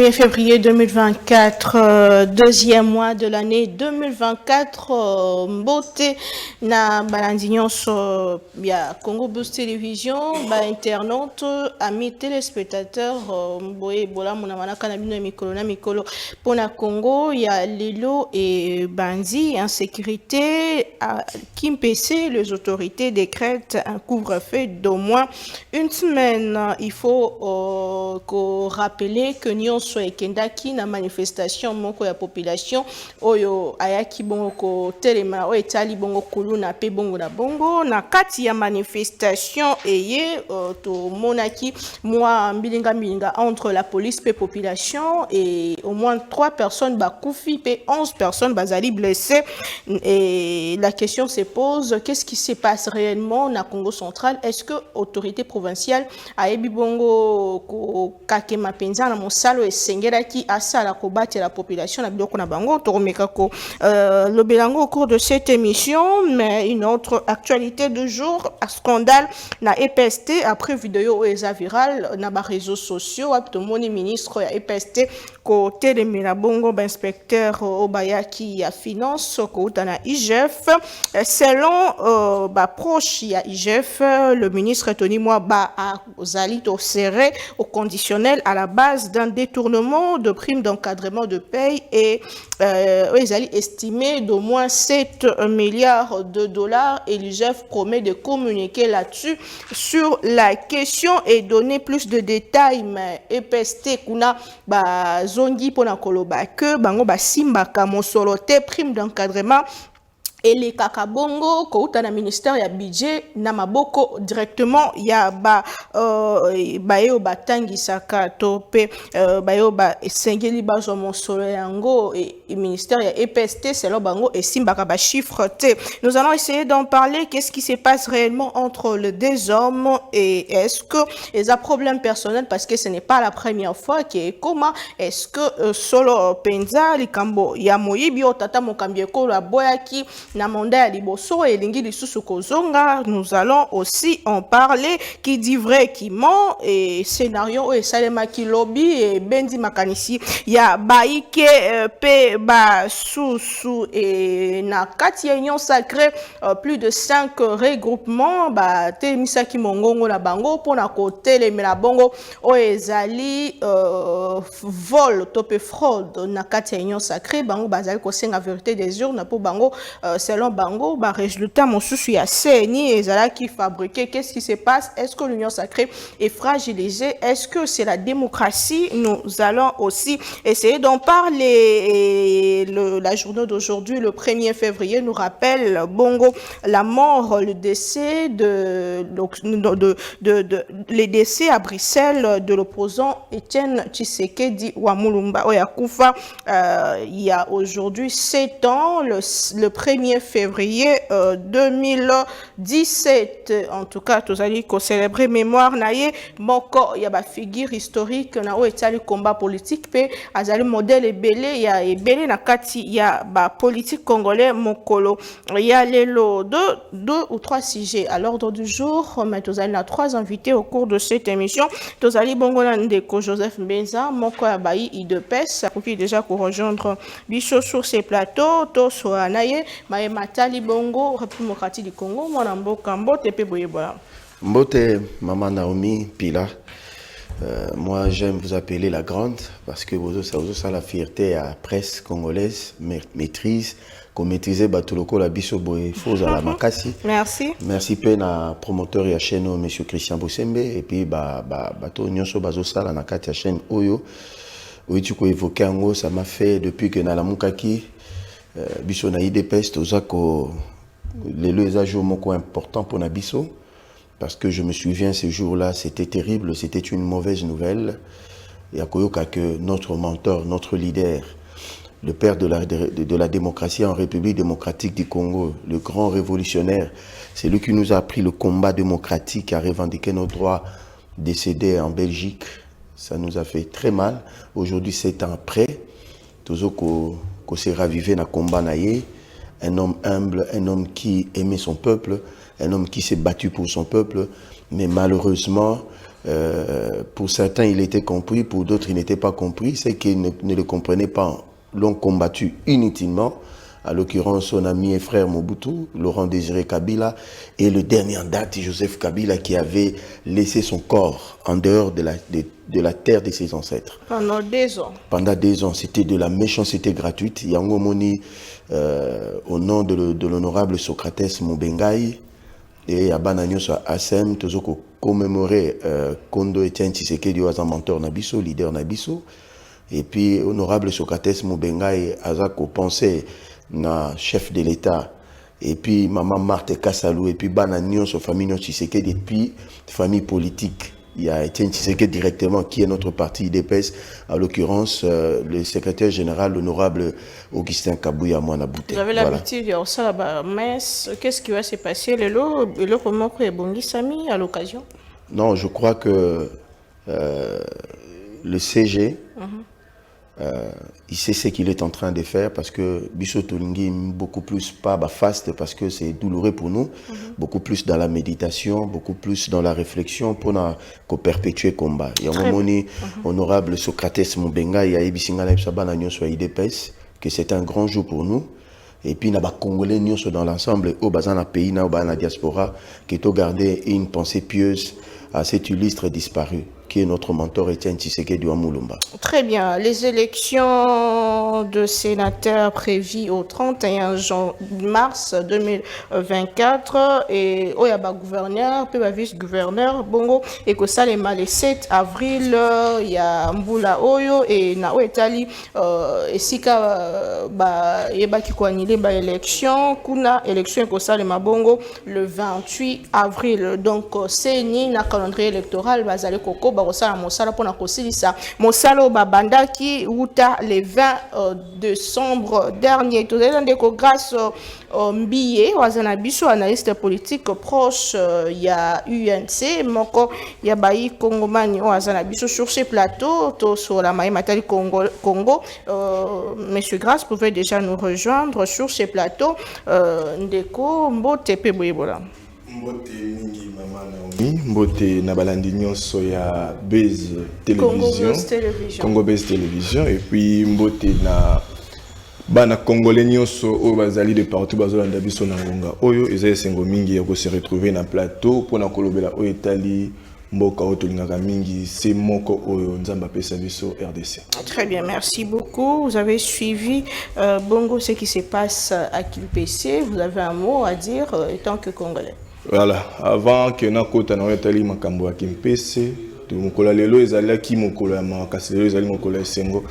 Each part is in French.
1er février 2024, deuxième mois de l'année 2024, Mbote na balandignon sur Congo Buzz Télévision, internautes, amis téléspectateurs, Mboye Bola Mounamana Kanabino Mikolo na Mikolo Pona Congo, il y a Lilo et Bandi, insécurité, Kimpese, les autorités décrètent un couvre-feu d'au moins une semaine. Il faut rappeler que nyonso ekendaki na manifestation moko ya population oyo ayaki bongo ko telema o etali bongo kuluna pe bongo na bongo na kati ya manifestation eye to monaki moi mbilinga entre la police pe population et au moins 3 personnes bakufi pe 11 personnes bazali blessées et la question se pose, qu'est-ce qui se passe réellement na Congo central? Est-ce que autorité provinciale a ebi bongo ko kakema penza na mosalo esengeraki asala ko battre la population na biloko na bango toromeka ko le belango au cours de cette émission. Mais une autre actualité du jour, scandale na EPST après vidéo eza viral na ba réseaux sociaux aptomoni ministre ya EPST ko telemela bongo inspecteur obayaki ya finance ko utana IGF selon ba proche ya IGF le ministre Tony Mwaba a zali to serré au conditionnel à la base d'un détournement de primes d'encadrement de paye et ils allaient estimer d'au moins 7 milliards de dollars et l'IGF promet de communiquer là-dessus sur la question et donner plus de détails. Mais EPST kuna ba zongi pona koloba que bango ba simba kamosolo te prime d'encadrement et les kakabongo kouta na ministère ya budget na maboko directement ya bayo batangi saka tope bayo ba sengeli bazo monsolo yango et ministère ya EPST selon bango et simbaka ba chiffre T. Nous allons essayer d'en parler. Qu'est-ce qui se passe réellement entre les deux hommes et est-ce que ils ont problème personnel parce que ce n'est pas la première fois que comment est-ce que solo penza likambo ya moyibi otata mokambieko la boyaki na monda ya liboso et lingi lisusu kozonga. Nous allons aussi en parler qui dit vrai qui ment et scénario et salema qui lobby et bendi makanisi ya baike pe ba sous et na kati ya union sacrée plus de 5 regroupements ba temisa ki mongongo na bango pona ko telemela bongo o ezali vol tope fraude na kati ya union sacrée bango bazali ko senga vérité des urnes pour bango selon bango ba résultat mosusu ya CENI ezala qui fabriqué. Qu'est-ce qui se passe? Est-ce que l'union sacrée est fragilisée? Est-ce que c'est la démocratie? Nous allons aussi essayer d'en parler. Et la journée d'aujourd'hui, le 1er février, nous rappelle bongo la mort, le décès les décès à Bruxelles de l'opposant Etienne Tshisekedi Wamulumba Oyakufa il y a aujourd'hui 7 ans, le 1er février 2017. En tout cas, tous allez célébrer mémoire naie moko ya ba figure historique na o etali combat politique pe azali modèle ebele ya ebele na kati ya ba politique congolais mokolo ya lelo deux ou trois sujets à l'ordre du jour. Mais tous allez na 3 invités au cours de cette émission. Tous allez bongo na ndeko Joseph Mbenza moko ya bayi idepes qui déjà pour rejoindre biso sur ces plateaux to so naye maye matali bongo République démocratique du Congo mwana mboka mbote pe boyebola mbote maman Naomi Pila. Moi j'aime vous appeler la grande parce que vous avez la fierté à presse congolaise maîtrise qu'on maîtrisait batuloko la biso boy faux à la makasi. Merci pe na promoteur ya chaîne monsieur Christian Bosembe et puis bato nyonso bazo sala na kati ya chaîne oyo oui tu ko évoquer ngo ça m'a fait depuis que na la mukaki biso na IDPS tozako les jours moko important pour na biso. Parce que je me souviens, ce jour-là, c'était terrible, c'était une mauvaise nouvelle. Et à Koyoka, que notre mentor, notre leader, le père de la démocratie en République démocratique du Congo, le grand révolutionnaire, c'est lui qui nous a appris le combat démocratique à revendiquer nos droits, décédé en Belgique. Ça nous a fait très mal. Aujourd'hui, 7 ans après, Tozoko s'est ravivé dans le combat naïe. Un homme humble, un homme qui aimait son peuple, un homme qui s'est battu pour son peuple, mais malheureusement, Pour certains, il était compris, pour d'autres, il n'était pas compris. C'est qu'ils ne le comprenaient pas, l'ont combattu inutilement. À l'occurrence, son ami et frère Mobutu, Laurent Désiré Kabila, et le dernier en date, Joseph Kabila, qui avait laissé son corps en dehors de la terre de ses ancêtres. Pendant 2 ans. Pendant 2 ans, c'était de la méchanceté gratuite. Yango Moni, au nom de l'honorable Socrates Mubengai, et à Banagnos à Assem, Tozoko commémorer Kondo Etienne Tshisekedi as un mentor Nabiso, leader Nabiso. Et puis, honorable Socrates Mubengai, Azako pensait na chef de l'État. Et puis, maman Marthe Kassalou, et puis Banagnos, famille Tshisekedi, et puis famille politique. Il y a Etienne Tshisekedi directement, qui est notre parti IDPS, à l'occurrence, le secrétaire général, l'honorable Augustin Kabouya Mouanabouté. Vous avez l'habitude de ça là-bas, mais qu'est-ce qui va se passer le comment est Bongi Sami à l'occasion? Non, je crois que le CG, il sait ce qu'il est en train de faire parce que Bisso Tolingi beaucoup plus pas fast parce que c'est douloureux pour nous, beaucoup plus dans la méditation, beaucoup plus dans la réflexion pour perpétuer le combat. Il y a un moment honorable Socrates Mubenga, il y a Ebisinga Naibsaba Nyon soit IDPS, que c'est un grand jour pour nous. Et puis, il y a des Congolais dans l'ensemble, au bazar dans pays, dans la diaspora, qui ont gardé une pensée pieuse à cet illustre disparu, qui est notre mentor Etienne Tshisekedi Mulumba. Très bien. Les élections de sénateurs prévues au 31 mars 2024 et Oyaba gouverneur, puis vice-gouverneur, Bongo, et que ça les le 7 avril, il y a Mbula Oyo et Nao Etali, et Sika, yeba qui annulé ba élection, kuna élection que ça les Bongo le 28 avril. Donc, c'est ni na calendrier électoral, bazale koko, barosala mosala pour na kosilisa mosalo babandaki uta le 20 décembre dernier. Tout à l'heure, grâce Mbiye, wazana biso analyste politique proche, il y a UNC, moko il y a Bayi Kongomani wazana biso sur ce plateau, to sur la Maï Matali Congo. Monsieur Grasse pouvait déjà nous rejoindre sur ce plateau. Ndeko Mbote Peboyebola. Mbote mingi mama Naomi, Mbote na balandi nyonso ya Base Télévision, Congo Base Télévision, et puis Mbote na bana congolais nyonso oyo bazali de partout bazolanda biso na ngonga oyo ezali sengo mingi ya ko se retrouver na plateau pour na kolobela oyo etali mboka oyo tolingaka mingi c'est moko oyo nzamba pesa biso RDC. Très bien, merci beaucoup. Vous avez suivi Bongo ce qui se passe à Kilpese. Vous avez un mot à dire étant que Congolais. Voilà, avant que na kota na etali makambo ya Kilpese, to mokola lelo ezali ki mokola ya makasi lelo ezali mokola ya sengo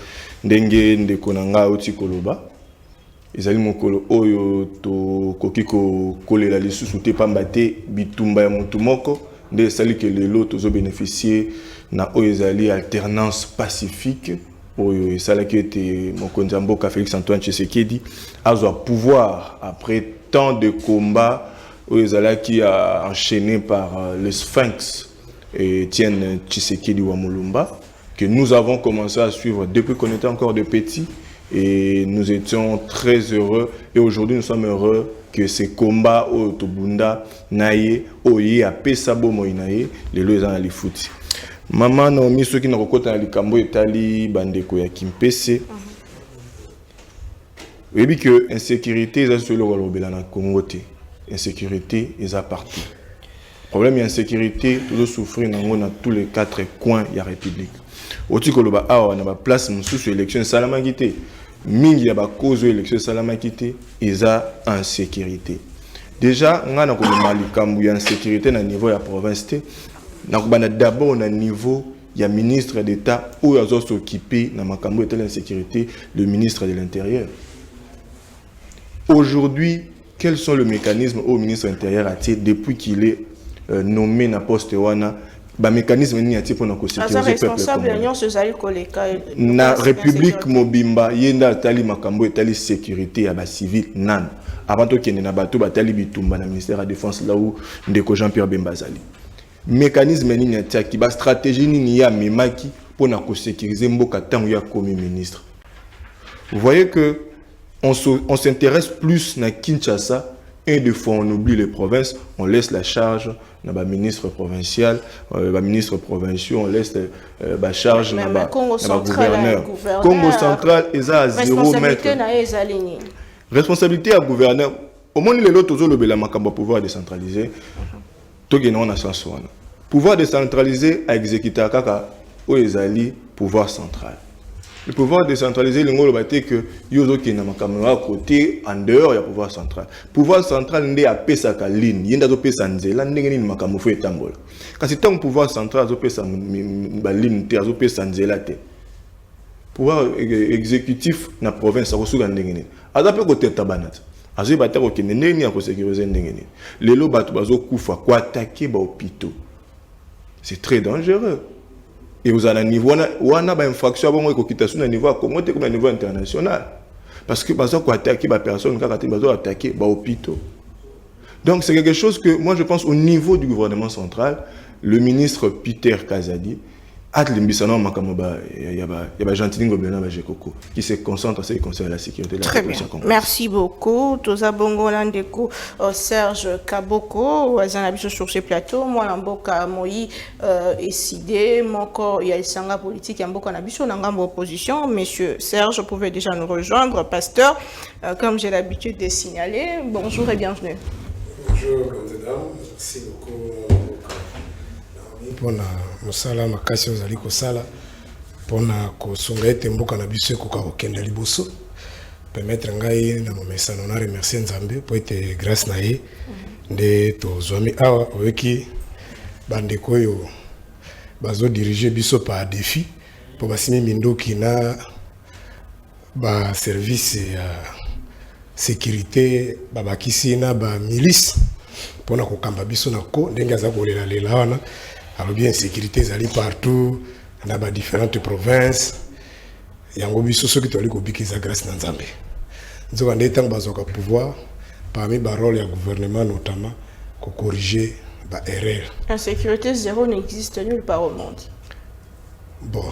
ndenge ndeko na nga oti koloba ezali mokolo oyo to koki ko kolela lisusu te pamba te bitumba ya mutu moko nde esali ke lelo tozo bénéficier na oyo ezali alternance pacifique oyo esalaki ete mokonzi ya mboka Félix Antoine Tshisekedi azwa pouvoir après tant de combats oyo ezalaki enchaîné par le Sphinx et Etienne Tshisekedi Mulumba, que nous avons commencé à suivre depuis qu'on était encore de petits, et nous étions très heureux, et aujourd'hui nous sommes heureux que ces combats au Tobunda naye oye a pesabo moinaye les lois en alifuti. Maman Naomi ceux qui n'ont pas na likambo etali bandeko ya Kimpese. Oui bi que insécurité est sur le robela na Congo te. Insécurité est à partout. Problème d'insécurité, toujours souffrir dans tous les 4 coins de la République. Oti koloba awa na ba place mususu élection salamangité. Mingi ya ba cause élection salamangité eza insécurité. Déjà ngana ko malikambu ya insécurité na niveau ya province te. Na ko bana d'abord na niveau ya ministre d'État ou azo s'occuper na makambu ya l'insécurité, le ministre de l'Intérieur. Aujourd'hui, quels sont les mécanismes au ministre de l'Intérieur depuis qu'il est nommé na poste wana ba mécanisme ni ati pour na ko sécuriser peuple na république mobimba yenda tali makambo etali sécurité ya ba civil nan avant to kende na bato batali bitumba na ministère de la défense là où ndeko Jean-Pierre Bembazali mécanisme ni ati ki ba stratégie ni ya memaki pour na ko sécuriser mboka tango ya comme ministre. Vous voyez que on s'intéresse plus na Kinshasa Et des fois, on oublie les provinces, on laisse la charge à ministre provincial, ministre provincial, on laisse la charge à gouverneur. Congo central, ils ont à 0 mètre. Responsabilité à gouverneur. Au moins, les autres, ils ont pouvoir décentralisé. Tout le monde a ça. Pouvoir décentralisé à exécuter à Kaka, où ils ont pouvoir central. Le pouvoir décentralisé, c'est que yozo qui n'a pas côté en dehors il y a pouvoir central. Pouvoir central n'est à pesa kaline, yenda zo pesa nzela ndenge ni makamu fo etambola. Kasi tant pouvoir central zo pesa baline te zo pesa nzela te. Pouvoir exécutif na province ko suka ndenge ni. Azape ko teta banat. Azo bata ko kende ndenge ni ko sécuriser ndenge ni. Lelo batu bazo kufa ko attaquer ba hôpitaux. C'est très dangereux. Et vous avez un niveau, où on a une infraction à un niveau comme un niveau international. Parce que parce qu'on attaque les personnes, on attaque les hôpitaux. Donc c'est quelque chose que moi je pense au niveau du gouvernement central, le ministre Peter Kazadi, qui se concentre sur les conseils de la sécurité de la population congolaise. Merci beaucoup. Toza Bongo Landeko, Serge Kaboko, sur ce plateau. Moi, Lamboka Moï, Essidé, mon corps, il y a le sanga politique, il y a beaucoup d'opposition. Monsieur Serge, vous pouvez déjà nous rejoindre. Pasteur, comme j'ai l'habitude de signaler, bonjour et bienvenue. Bonjour, mesdames. Merci beaucoup. Pour mosala makasi ozali kosala pona kosunga ete mboka na biso ekoka kokende liboso permettre ngai na momesano na remercier Nzambe po ete grâce na ye nde tozwami awa oyeki bandeko oyo bazo diriger biso par défi po basimi mindoki na ba service ya sécurité babakisi na ba milice pona kokamba biso na ko ndenge aza kolela lela wana. Alors bien, sécurité, ils partout, dans différentes provinces. Il y a un biso ceux qui sont allés au Biki grâce à Nzambe. Nous avons des temps de pouvoir, parmi les rôles du gouvernement notamment, pour corriger les erreurs. La sécurité zéro n'existe nulle part au monde. Bon,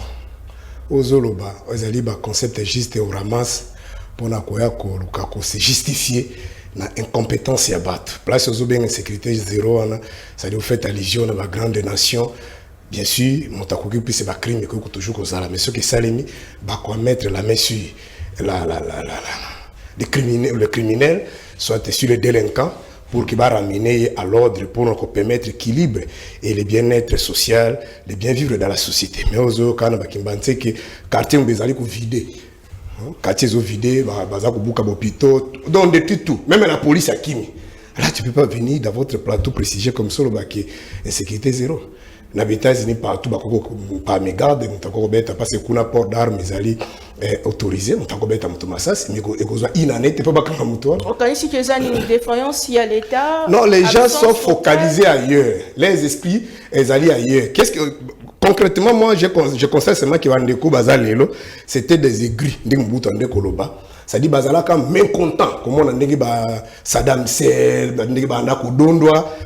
aux Zoloba, ils allaient un concept juste au ramasse pour se justifier. Na incompétence ya bato. Place aux bien sécurité zéro, ça doit faire allusion à la grande nation. Bien sûr, mon takoki puis c'est pas crime que toujours comme ça. Mais ceux qui s'alignent, bah quoi mettre la main sur le criminel, soit sur le délinquant, pour qu'il va ramener à l'ordre, pour nous permettre l'équilibre et le bien-être social, le bien-vivre dans la société. Mais aux autres, quand on a que quartier on bezali ko vider. Quartiers sont vidés, bazar beaucoup d'hôpitaux, donc de tout, même la police a kimi. Là, tu peux pas venir dans votre plateau précisé comme ça, qui est sécurité zéro. N'habitat ni partout, pas mes gardes, nous t'avons bête parce que qu'on a port d'armes, ils allaient autorisés, nous t'avons bête à Moutomassas, mais qu'on a inanité, pas qu'un mouton. Ici que ça une défaillance, il y a l'État. Non, les gens sont focalisés ailleurs. Les esprits, ils allaient ailleurs. Qu'est-ce que concrètement, moi, je constate seulement que Vandeko Bazalelo, c'était des aigris, des Koloba. Ça dit Bazala quand même content, comme on a dit Saddam Hussein,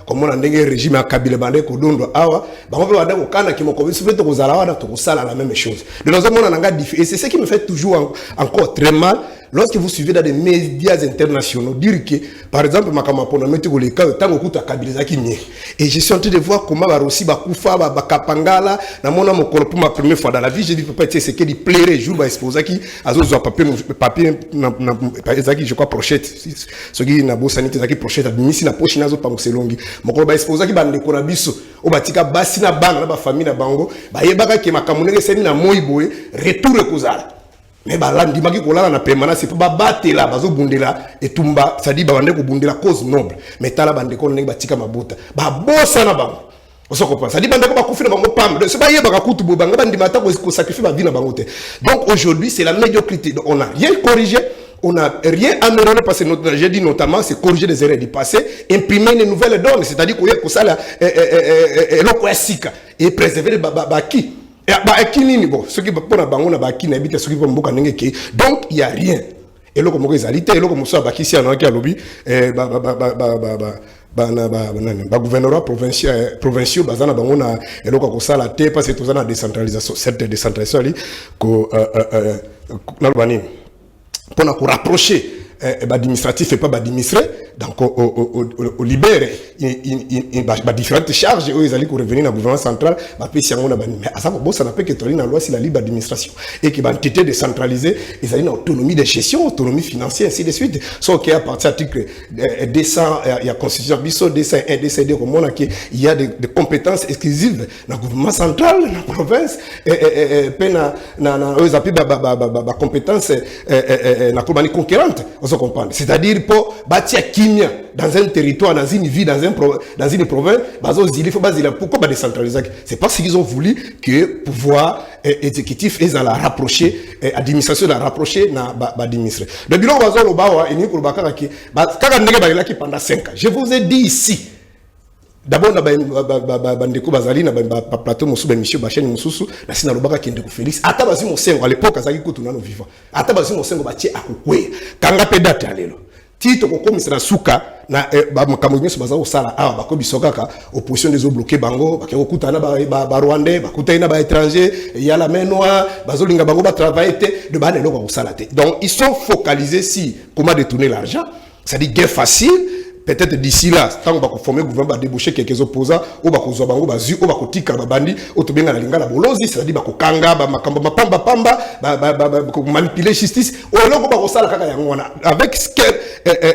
comme on a dit régime à Kabila Bande Kodondwa, awa, on peut avoir au Kana qui m'a convaincu que vous allez la même chose. De nos hommes, on a et c'est ce qui me fait toujours encore très mal. Lorsque vous suivez dans des médias internationaux, dire que, par exemple, et je suis en train de voir comment Barossi, Bakoufa, Bakapangala, pour ma première fois dans la vie, j'ai dit, c'est qu'il plairait, jour, exposer qui, papier, je crois, prochette, ce qui n'a beau sanité, qui prochette, admis, la poche, n'a pas selongi. Mon collègue exposer qui bande konabiso, au batika basina bang, la famille na bango, yebaka qui m'a camoné, c'est na moiboé, retour le kozala. Mais bah là, on dit que la permanence, c'est pas battre là, bazo bundela et tumba, ça dit bah on est bundela cause noble. Mais t'as la bande qu'on est batika mabuta, bah bossa na bango. On se comprend. Ça dit bande qu'on va confier bango pam. C'est pas hier bah coutu banga bande mata qu'on sacrifie ma vie na bango. Donc aujourd'hui, c'est la médiocrité. Donc on n'a rien corrigé. On n'a rien amélioré parce que j'ai dit notamment c'est corriger les erreurs du passé, imprimer de nouvelles données, c'est-à-dire qu'il y a que ça là et préserver les babaki. Bon, ceux qui vont bango na baki na bita ceux qui vont mboka ndenge donc il y a rien. Et là comme réalité et là comme ça baki si anaki lobby gouvernement provinciaux bazana bango na eloko ko sala te parce que tout ça na décentralisation cette décentralisation ali ko na bani pour nous rapprocher administratif et pas administré donc au libère différentes charges eux ils allaient revenir dans le gouvernement central mais à ça ça n'a pas que la loi c'est la libre administration et que l'entité décentralisée ils allaient une autonomie de gestion, autonomie financière ainsi de suite sauf qu'à partir de l'article 200 il y a constitution biso 201 202 comme on a qu'il y a des compétences exclusives dans le gouvernement central dans la province et na eux appellent compétences na compagnie concurrente on se comprend c'est-à-dire pour bâtir kimia dans un territoire, dans une ville, dans une province, il faut pourquoi décentraliser? C'est parce qu'ils ont voulu que le pouvoir exécutif est à la rapprocher, l'administration la rapprocher, l'administrer. Le bureau va le bawa et nous pour le pendant 5 ans. Je vous ai dit ici. D'abord, bandeko bazali na plateau musu monsieur bacheni mususu na sina lobaka kende ko Félix ata bazi mosengo à l'époque azaki kutuna no vivant ata bazi mosengo batie akukwe kanga pedate alelo tito ko komisa na suka na makambo nyonso baza osala awa bakobiso kaka opposition des bloquer bango bakeko kutana ba Rwandais bakutana ba étranger ya la main noire bazolinga bango ba travailler te de ba neloko osala te donc ils sont focalisés si comment détourner l'argent c'est-à-dire gain facile. Peut-être d'ici là, tant qu'on va former le gouvernement, va déboucher quelques opposants, ou va causer bango, va zu, ou va cotika, va bandi, ou tout bien la linga la bolosi, c'est-à-dire va kanga, va makamba, pamba, va manipuler justice, ou alors va causer la kaka yangwana. Avec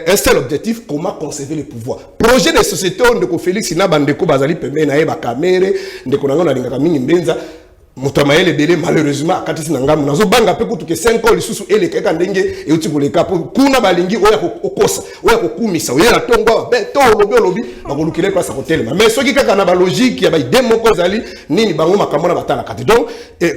un seul objectif, comment conserver le pouvoir. Projet de société, on de Félix, ina bandeko bazali pembe na eba kamere, ndeko nango na linga kamingi mbenza. Motamayele belé malheureusement akatisi nangamu nazo banga pe kutuke 5 ans lisusu ele keka ndenge e uti koleka kuna balingi oya kokosa oya kokumisa oya tongo be to lobi bakolukile place à hotel mais soki kaka na ba logique ya ba idée moko zali nini bango makambo na batala kati donc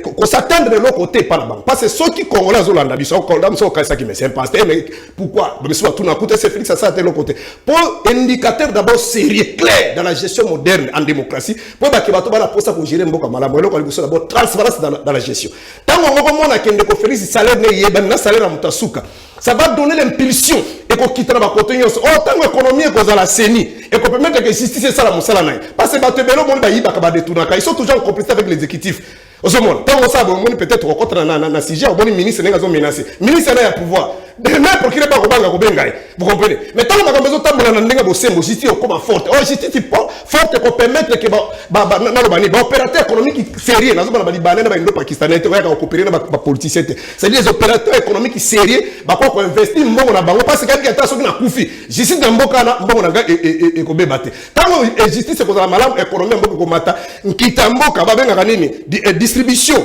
ko s'attendre de l'autre côté par la banque parce que soki congolais zolanda biso ko ndam so kaisa ki mais c'est un mais pourquoi mais soit tout na coûté c'est Félix ça de l'autre côté pour indicateur d'abord sérieux clair dans la gestion moderne en démocratie pour ba ke bato ba la posa ko gérer mboka malamu eloko liboso d'abord transparence dans la gestion. Tant qu'on a qu'un Félix salaire n'est salaire à Moutasuka, ça va donner l'impulsion et qu'on quitte la côté. Autant l'économie est à la CENI et qu'on peut mettre que justice c'est ça la moussala. Parce que ils sont toujours en complicité avec l'exécutif. Au moment, tant qu'on sait, peut-être au contre un sujet, au ministre n'est pas menacé. Ministre n'a pas pouvoir. Demain, pour qu'il n'ait pas vous comprenez? Mais tant qu'on a besoin de justice comme forte. Oh, justice forte pour permettre que opérateurs économiques sérieux, les Pakistanais, les politiciens, c'est-à-dire les opérateurs économiques sérieux, qui investir parce que justice dans et tant que justice est la malade économique, distribution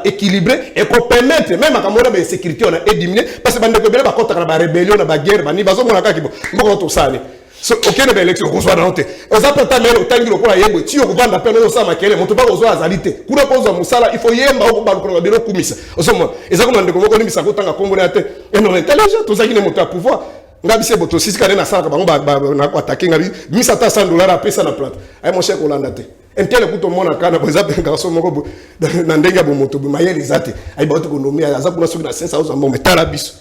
équilibré et qu'on permette même à la sécurité on a diminué parce que la rébellion la guerre ni bazo mona kaki bon to sale so aucune élection qu'on soit dans te aux appels mais au tangi lokola yebo ti yo vanda pena no sama kele moto ba ozo azalite kuna pozo musala il faut yemba ko ba ko belo kumisa osomo ezako ndeko moko ni misako tanga kombo na te et non intelligent to zaki ne moto à pouvoir ngabi se boto sisi kare na sala bango na attaquer ngabi misata $100 à pesa na plate ay mon cher Kolanda te entele kuto mona kana boza pe garçon moko na ndenge ya moto bu mayeli zate ay ba to konomi aza kuna soki na 500 mo metala biso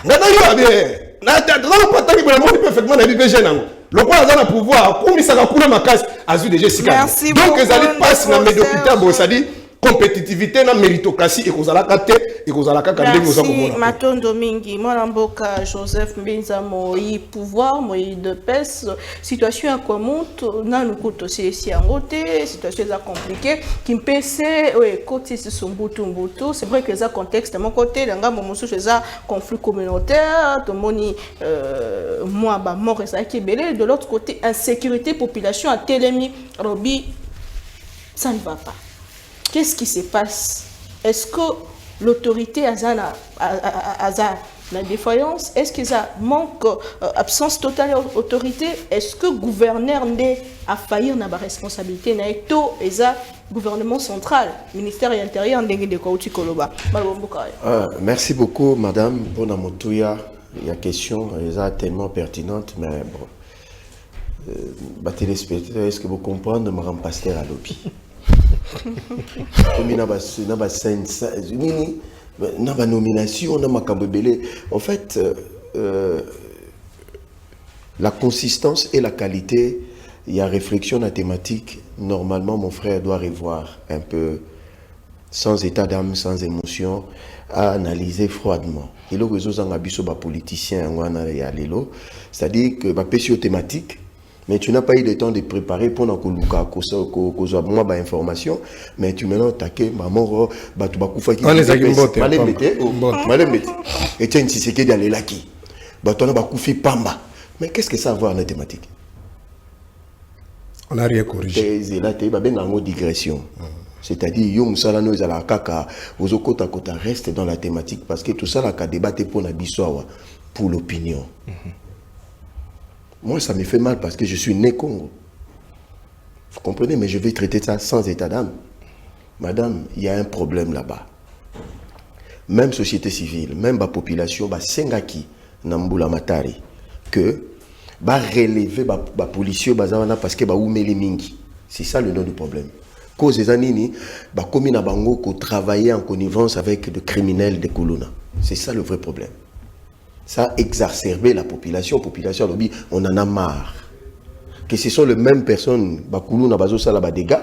ngana yo abi na dans pas tangi bona mo perfectement na bibe jenango loko aza na pouvoir kumisa ka kuna makasi azu déjà sika donc les allez passe na médiocrité bo ça dit compétitivité na méritocratie et kozala kate et kozala kaka ndenge oza komona matondo mingi mwana mboka Joseph Mbinza moi pouvoir moi de pes situation ya komonte na nukuto c'est siangote situation est compliquée qui mpese ouais côté c'est son mbutu c'est vrai que ça contexte mon côté nga momusu ça conflit communautaire to moni moi ba mort ça qui belé de l'autre côté insécurité population à Télémi Robi ça ne va pas. Qu'est-ce qui se passe? Est-ce que l'autorité a la défaillance? Est-ce qu'il y a manque, absence totale d'autorité? Est-ce que le gouverneur a failli dans la responsabilité? Et ça, gouvernement central, ministère de l'Intérieur, merci beaucoup, madame. Pour il y a question, elle est tellement pertinente, mais bon. Téléspectateurs, est-ce que vous comprenez de me rendre pasteur à l'objet? Nomination, en fait, la consistance et la qualité, il y a réflexion à thématique. Normalement, mon frère doit revoir un peu sans état d'âme, sans émotion, à analyser froidement. Et là, les autres politiciens, c'est-à-dire que les thématique, mais tu n'as pas eu le temps de préparer pour avoir information, mais tu maintenant attaqué, maman, tu vas couper. Et tu as une sisséquée d'aller là qui. Tu vas couper pamba. Mais qu'est-ce que ça a à voir dans la thématique? On n'a rien corrigé. C'est là, tu as une digression. C'est-à-dire, yo musala no ezala kaka, ozo kota kota reste dans la thématique parce que tout ça là, débattre pour la bissoa, pour l'opinion. Moi, ça me fait mal parce que je suis né Congo. Vous comprenez, mais je vais traiter ça sans état d'âme. Madame, il y a un problème là-bas. Même société civile, même la population, bah sengaki nambula matari que bah relever bah policiers bazana parce que bah oumeli mingi. C'est ça le nom du problème. Cause des années, bah comme na bango ko travailler en connivence avec des criminels de Kuluna. C'est ça le vrai problème. Ça a exacerbé la population. Population lobby, on en a marre. Que ce sont les mêmes personnes, bah Kuluna bazo sala ba dégâts.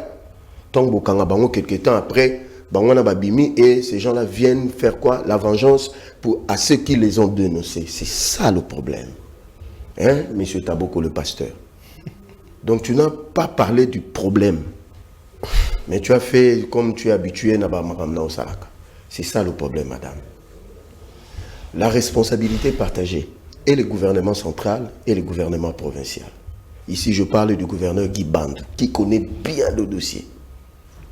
Tant bokanga bango quelques temps après, bango na babimi et ces gens-là viennent faire quoi? La vengeance pour à ceux qui les ont dénoncés. C'est ça le problème. Hein, monsieur Taboko le pasteur. Donc tu n'as pas parlé du problème. Mais tu as fait comme tu es habitué na ba makamna au salaka. C'est ça le problème, madame. La responsabilité partagée et le gouvernement central et le gouvernement provincial. Ici, je parle du gouverneur Guy Band, qui connaît bien le dossier,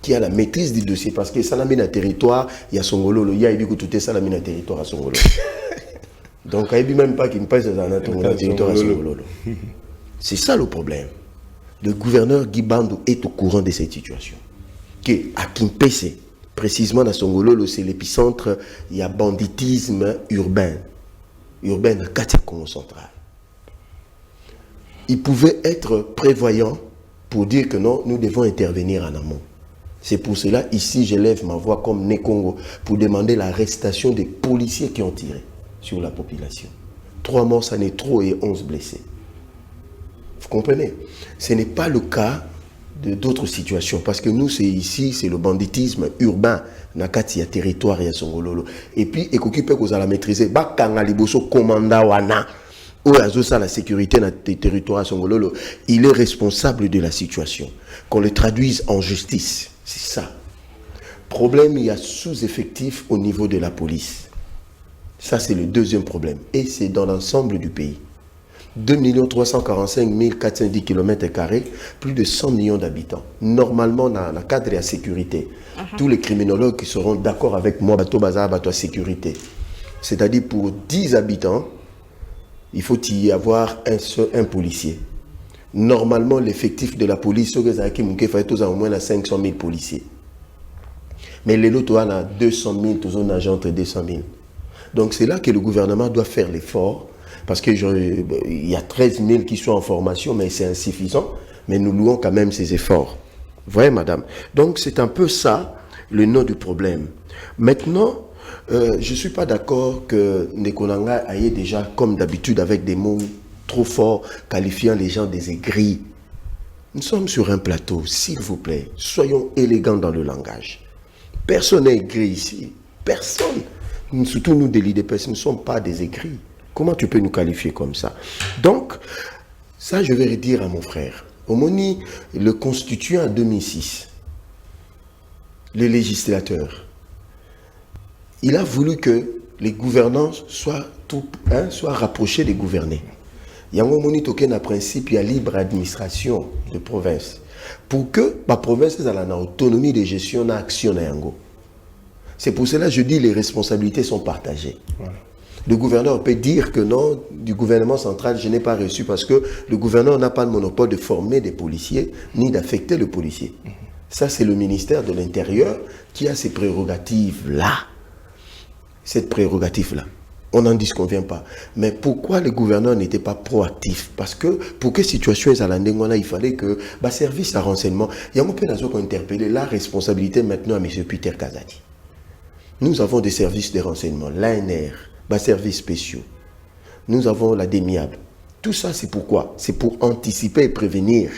qui a la maîtrise du dossier, parce que ça n'a mis un territoire, il y a Songololo, il y a tout ça n'a mis un territoire à Songololo. Donc, il n'y a même pas qu'il me passe dans un territoire à Songololo. C'est ça le problème. Le gouverneur Guy Band est au courant de cette situation. Que à Kimpese, précisément dans Songololo, c'est l'épicentre, il y a banditisme urbain. Urbain à Katia Congo central. Il pouvait être prévoyant pour dire que non, nous devons intervenir en amont. C'est pour cela, ici, je lève ma voix comme Né Congo pour demander l'arrestation des policiers qui ont tiré sur la population. 3 morts, ça n'est trop et 11 blessés. Vous comprenez? Ce n'est pas le cas d'autres situations. Parce que nous, c'est ici, c'est le banditisme urbain. Nakati ya territoire ya Songololo. Et puis, ekokipe ko la maîtriser. Bakanga liboso komanda wana. Ou azosa la sécurité dans le territoire à Songololo. Il est responsable de la situation. Qu'on le traduise en justice. C'est ça. Problème, il y a sous-effectif au niveau de la police. Ça, c'est le deuxième problème. Et c'est dans l'ensemble du pays. 2 345 410 km², plus de 100 millions d'habitants. Normalement, dans le cadre de la sécurité, tous les criminologues qui seront d'accord avec moi, bateau bazar, bateau sécurité. C'est-à-dire pour 10 habitants, il faut y avoir un policier. Normalement, l'effectif de la police, il faut au moins 500 000 policiers. Mais les lots, on a 200 000, tous on agents entre 200 000. Donc c'est là que le gouvernement doit faire l'effort. Parce qu'il y a 13 000 qui sont en formation, mais c'est insuffisant. Mais nous louons quand même ces efforts. Vous voyez, madame? Donc, c'est un peu ça, le nœud du problème. Maintenant, je ne suis pas d'accord que Nekonanga aille déjà, comme d'habitude, avec des mots trop forts, qualifiant les gens des aigris. Nous sommes sur un plateau, s'il vous plaît. Soyons élégants dans le langage. Personne n'est aigri ici. Personne. Surtout nous, des leaders, nous ne sommes pas des aigris. Comment tu peux nous qualifier comme ça? Donc, ça, je vais redire à mon frère. Omoni, le constituant en 2006, le législateur, il a voulu que les gouvernants soient rapprochés des gouvernés. Il y a un principe, il y a libre administration de province. Pour que la province ait l'autonomie de gestion d'action. C'est pour cela que je dis que les responsabilités sont partagées. Voilà. Le gouverneur peut dire que non, du gouvernement central, je n'ai pas reçu parce que le gouverneur n'a pas le monopole de former des policiers ni d'affecter le policier. Ça, c'est le ministère de l'Intérieur qui a ces prérogatives-là. Cette prérogative-là. On n'en disconvient pas. Mais pourquoi le gouverneur n'était pas proactif? Parce que pour que la situation soit à l'endroit, il fallait que le service à renseignement, il y a un peu interpellé la responsabilité maintenant à M. Peter Kazadi. Nous avons des services de renseignement, l'ANR, services spéciaux. Nous avons la DEMIAB. Tout ça, c'est pourquoi? C'est pour anticiper et prévenir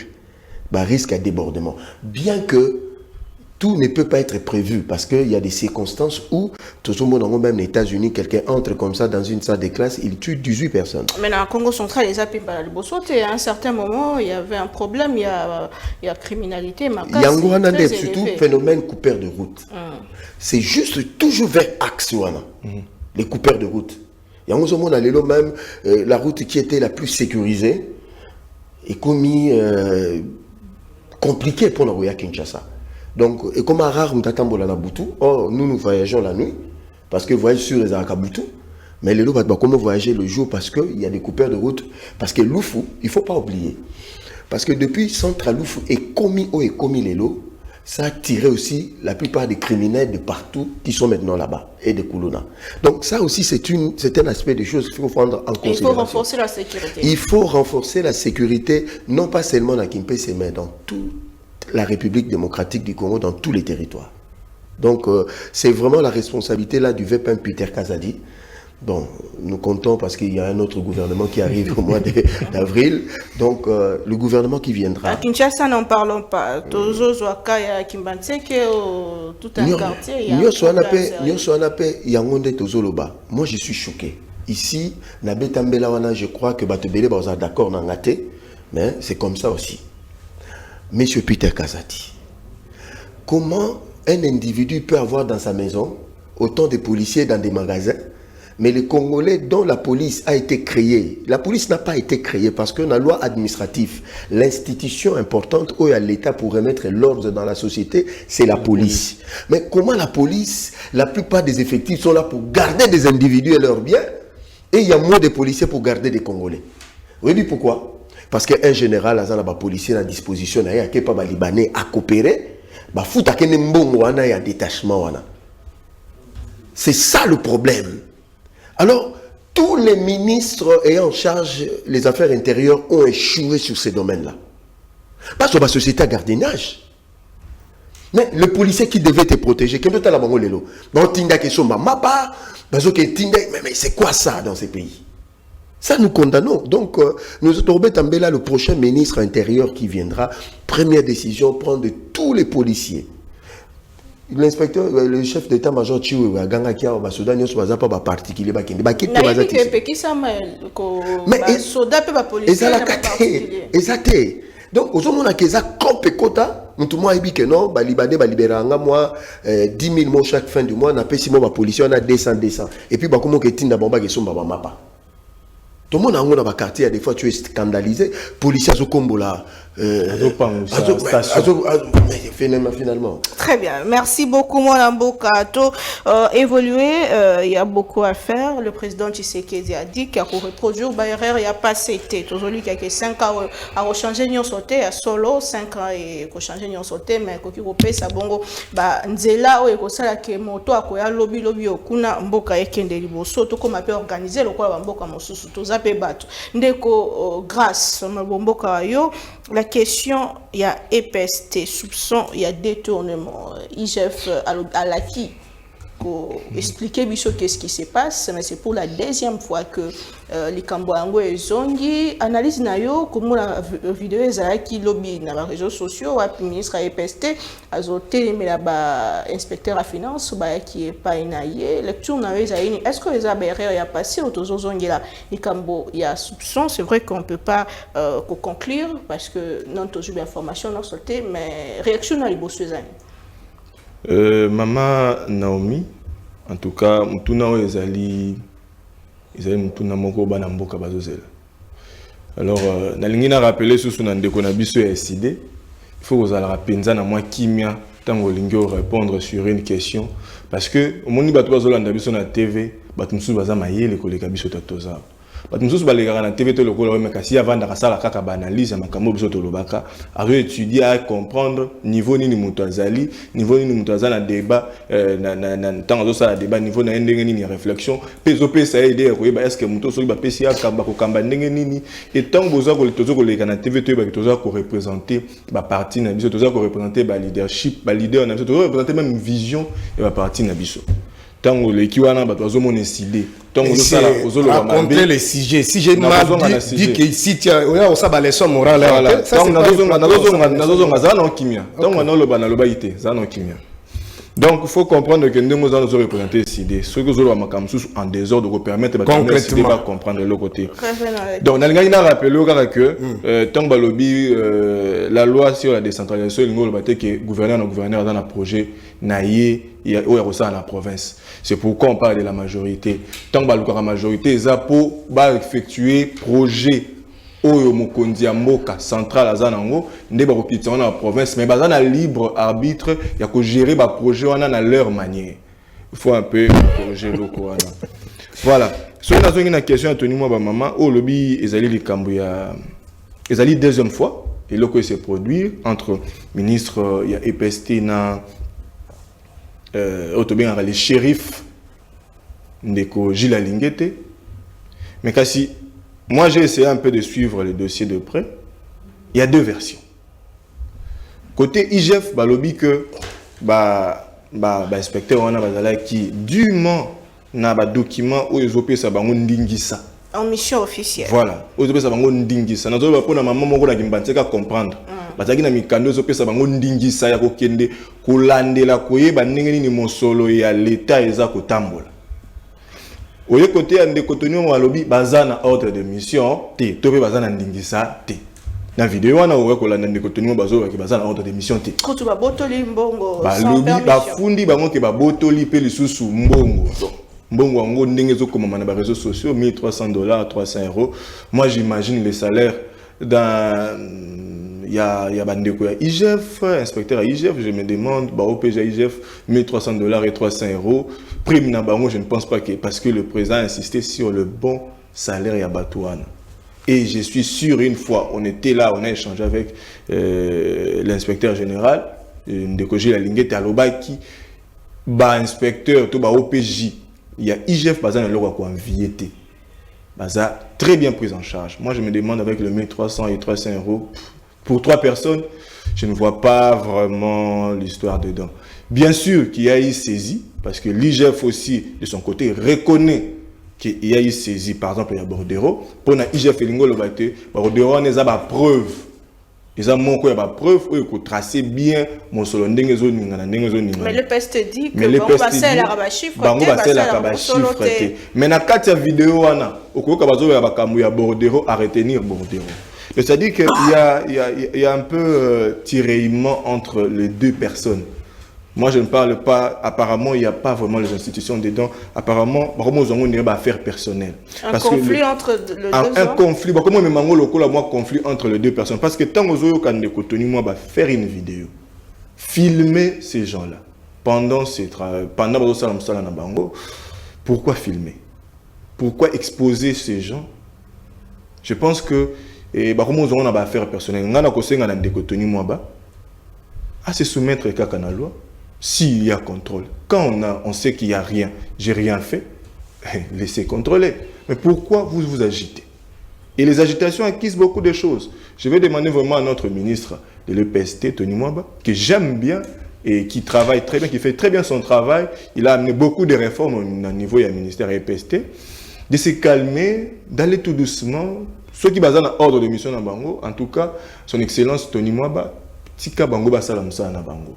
risque à débordement. Bien que tout ne peut pas être prévu parce qu'il y a des circonstances où, tout le monde, même les États-Unis, quelqu'un entre comme ça dans une salle de classe, il tue 18 personnes. Mais dans le Congo central, les appels par le à un certain moment, il y avait un problème, il y a criminalité. Il y a un surtout phénomène coupeur de route. C'est juste toujours vers Axe, les coupeurs de route. Il y a un moment, même la route qui était la plus sécurisée est commis compliquée pour nous à Kinshasa. Donc, et comme à rare, nous voyageons la nuit, parce que voyage sur les Arakabutu, mais les lots, comment voyager le jour, parce qu'il y a des coupeurs de route, parce que Loufou, il ne faut pas oublier, parce que depuis Central Loufou est commis les lots, ça a tiré aussi la plupart des criminels de partout qui sont maintenant là-bas, et de Koulouna. Donc ça aussi, c'est un aspect des choses qu'il faut prendre en considération. Il faut renforcer la sécurité. Il faut renforcer la sécurité, non pas seulement dans Kimpese, mais dans tout la République démocratique du Congo, dans tous les territoires. Donc, c'est vraiment la responsabilité là du VPM Peter Kazadi. Bon, nous comptons parce qu'il y a un autre gouvernement qui arrive au mois d'avril. Donc, le gouvernement qui viendra. À Kinshasa, n'en parlons pas. Tozo, Zouaka, Kimbanseke, tout un quartier. Moi, je suis choqué. Ici, je crois que Batebele va d'accord dans la tête, mais c'est comme ça aussi. Monsieur Peter Kazadi, comment un individu peut avoir dans sa maison autant de policiers dans des magasins, mais les Congolais dont la police a été créée, la police n'a pas été créée parce que dans la loi administrative, l'institution importante où il y a l'État pour remettre l'ordre dans la société, c'est la police. Mais comment la police, la plupart des effectifs sont là pour garder des individus et leurs biens, et il y a moins de policiers pour garder des Congolais. Vous voyez pourquoi? Parce qu'un général, il y a des policiers à disposition, il y a des Libanais à coopérer, il y a détachement. C'est ça le problème. Alors, tous les ministres ayant en charge les affaires intérieures ont échoué sur ces domaines-là. Parce que la société a gardiennage. Mais le policier qui devait te protéger, mais c'est quoi ça dans ces pays? Ça, nous condamnons. Donc, nous avons là le prochain ministre intérieur qui viendra. Première décision, prendre tous les policiers. L'inspecteur, le chef d'état-major, particulier. Mais, donc, aux hommes, on a 10 000 mots chaque fin du mois, on a payé 6 mois, policier, on a 200. Et puis, comment que tu tout le monde a un quartier, des fois tu es scandalisé. Policiers à Zokombola. Finalement. Très bien. Merci beaucoup, Mwanambo Kato. Évoluer, il y a beaucoup à faire. Le président Tshisekedi a dit qu'il y a reproduire il n'y a pas été. Aujourd'hui, il y a 5 ans à rechanger Nyon sauté, à solo, 5 ans et rechanger Nyon sauté, mais quand il repère ça, bongo, Nzela, ou Ekosala, qui est moto, à quoi lobby, okuna, mboka, ekende, liboso, tout comme appelle organiser, le quoi, mboka, mosusu, tout ça, pébato. Ndeko, grâce, mboka, yo, la question, il y a EPST, soupçon, il y a détournement. IGF à l'acquis pour expliquer qu'est-ce qui se passe, mais c'est pour la deuxième fois que les Cambouango et Zongi analysent comment la vidéo est qui lobby dans les réseaux sociaux, le ministre EPST, mais inspecteur à finance, qui est pas inaillé, lecture est-ce que les aberreurs y a passé autour de Zongi là, les Cambo, il y a soupçon, c'est vrai qu'on ne peut pas conclure parce que non toujours d'informations non sauté, mais réaction à l'ibossuez. Maman Naomi, en tout cas, Mutuna ezali Mutuna moko bana mboka bazozela. Alors, nalingi na rappeler sous son ndeko na biso ya SID, il faut que vous allez penza na moi kimia tango lingi répondre sur une question parce que au moni bato bazolanda biso na TV, bato musu baza mayele koleka biso tatoza. Bato musu balegaka na TV to lokolo mais kasi avanda kasala kaka ba analyse ya makambo biso to lobaka, à étudier à comprendre niveau nini mutu azali, niveau nini mutu azala na débat na tango ça la débat niveau na ndenge nini réflexion, peso pesa aider ko ba est-ce que mutu so ba pesi akamba ko kamba ndenge nini et tango boza ko tozo ko leka na TV to ba tozo ko représenter ba parti na biso tozo ko représenter ba leadership, ba leader na biso tozo représenter même vision et ba parti na biso. Tango le kiwana ba tozo mon incidé. Tango raconter les sujets. Si j'ai mal dit que ici tu as ça ba leçon morale là. Ça c'est nazo za na kimia. Tango na loba na loba ité, za na kimia. Donc il faut comprendre que nous allons représenter ces idées. Ce que nous allons en désordre pour permettre de comprendre le côté. Donc, on a rappelé que tant que la loi sur la décentralisation, le gouverneur dans un projet naïe il dans la province. C'est pourquoi on parle de la majorité. Tant que la majorité, ça pour effectuer projet oyo mokonzi mboka central azanango ndeba kopitana na province mais bazana libre arbitre ya ko gérer ba projet wana na leur manière. Il faut un peu corriger le wana. Voilà. Sur la zone question Anthony moi ba maman au lobby ezali likambo ya ezali deuxième fois et le ko se produire entre ministre ya EPST na autobien les shérif ndeko Gilles Lingete mais kasi moi, j'ai essayé un peu de suivre le dossier de près. Il y a deux versions. Côté IGF, balobi que inspecteur on a qui dûment na ba document où ils opé ça bango ndingisa. En mission officielle. Voilà. Ils opé ça bango ndingisa. Na zo ba pona maman moko na kimbantseka comprendre. Bazaki na mikando opé ça bango ndingisa ya kokende kolandela koyeba ndenge nini mosolo ya l'état eza kotambola. Au côté de Cotonou, on a lobby bazana ordre de mission, té, topé bazana ndingisa, té. Dans vidéo, on a ouvert que la de Cotonou bazo qui bazana ordre de mission, té. Quand tu vas botoli mbongo, ba lobby ba fundi bango ke ba botoli pe lisusu mbongo. Mbongo ngo ndenge zo comme na ba réseaux sociaux, $1,300, 300 €. Moi, j'imagine les salaires dans il y a bandeko ya IGF, inspecteur à IGF, je me demande ba OPG IGF $1,300 et 300 €. Prime na bango, je ne pense pas que parce que le président a insisté sur le bon salaire ya Batouane. Et je suis sûr une fois on était là, on a échangé avec l'inspecteur général ndeko Gilles Lingete alobaki ba inspecteur to ba OPJ, il y a IGF bazana loko ko enviété. Baza très bien pris en charge. Moi je me demande avec le 1,300 et 300 € pour 3 personnes, je ne vois pas vraiment l'histoire dedans. Bien sûr qu'il y a eu saisie, parce que l'IGF aussi, de son côté, reconnaît qu'il y a eu saisie. Par exemple, il y a Bordero. Pour l'IGF, Bordero, on a des preuves. Ils ont montré des preuves où il faut tracer bien mon solo. Mais le peste dit que le Bango Bassel a chiffre. Mais dans 4 vidéos, il y a Bordero à retenir Bordero. C'est-à-dire qu'il y a un peu tiraillement entre les deux personnes. Moi, je ne parle pas, apparemment, il n'y a pas vraiment les institutions dedans. Apparemment, il y a une affaire personnelle. Un conflit entre les deux hommes. Un conflit, comment moi conflit entre les deux personnes? Parce que tant que je vais faire une vidéo, filmer ces gens-là, pendant pourquoi filmer? Pourquoi exposer ces gens? Je pense que et comment on a affaire personnelle, on a se soumettre à la loi s'il y a contrôle. Quand on sait qu'il n'y a rien, j'ai rien fait, laissez contrôler. Mais pourquoi vous agitez? Et les agitations acquisent beaucoup de choses. Je vais demander vraiment à notre ministre de l'EPST, Tony Mwamba, que j'aime bien et qui travaille très bien, qui fait très bien son travail. Il a amené beaucoup de réformes au niveau du ministère EPST, de se calmer, d'aller tout doucement. Ceux qui basent en ordre de mission na bango, en tout cas, son excellence Tony Mwamba, tika bango basala musala na bango.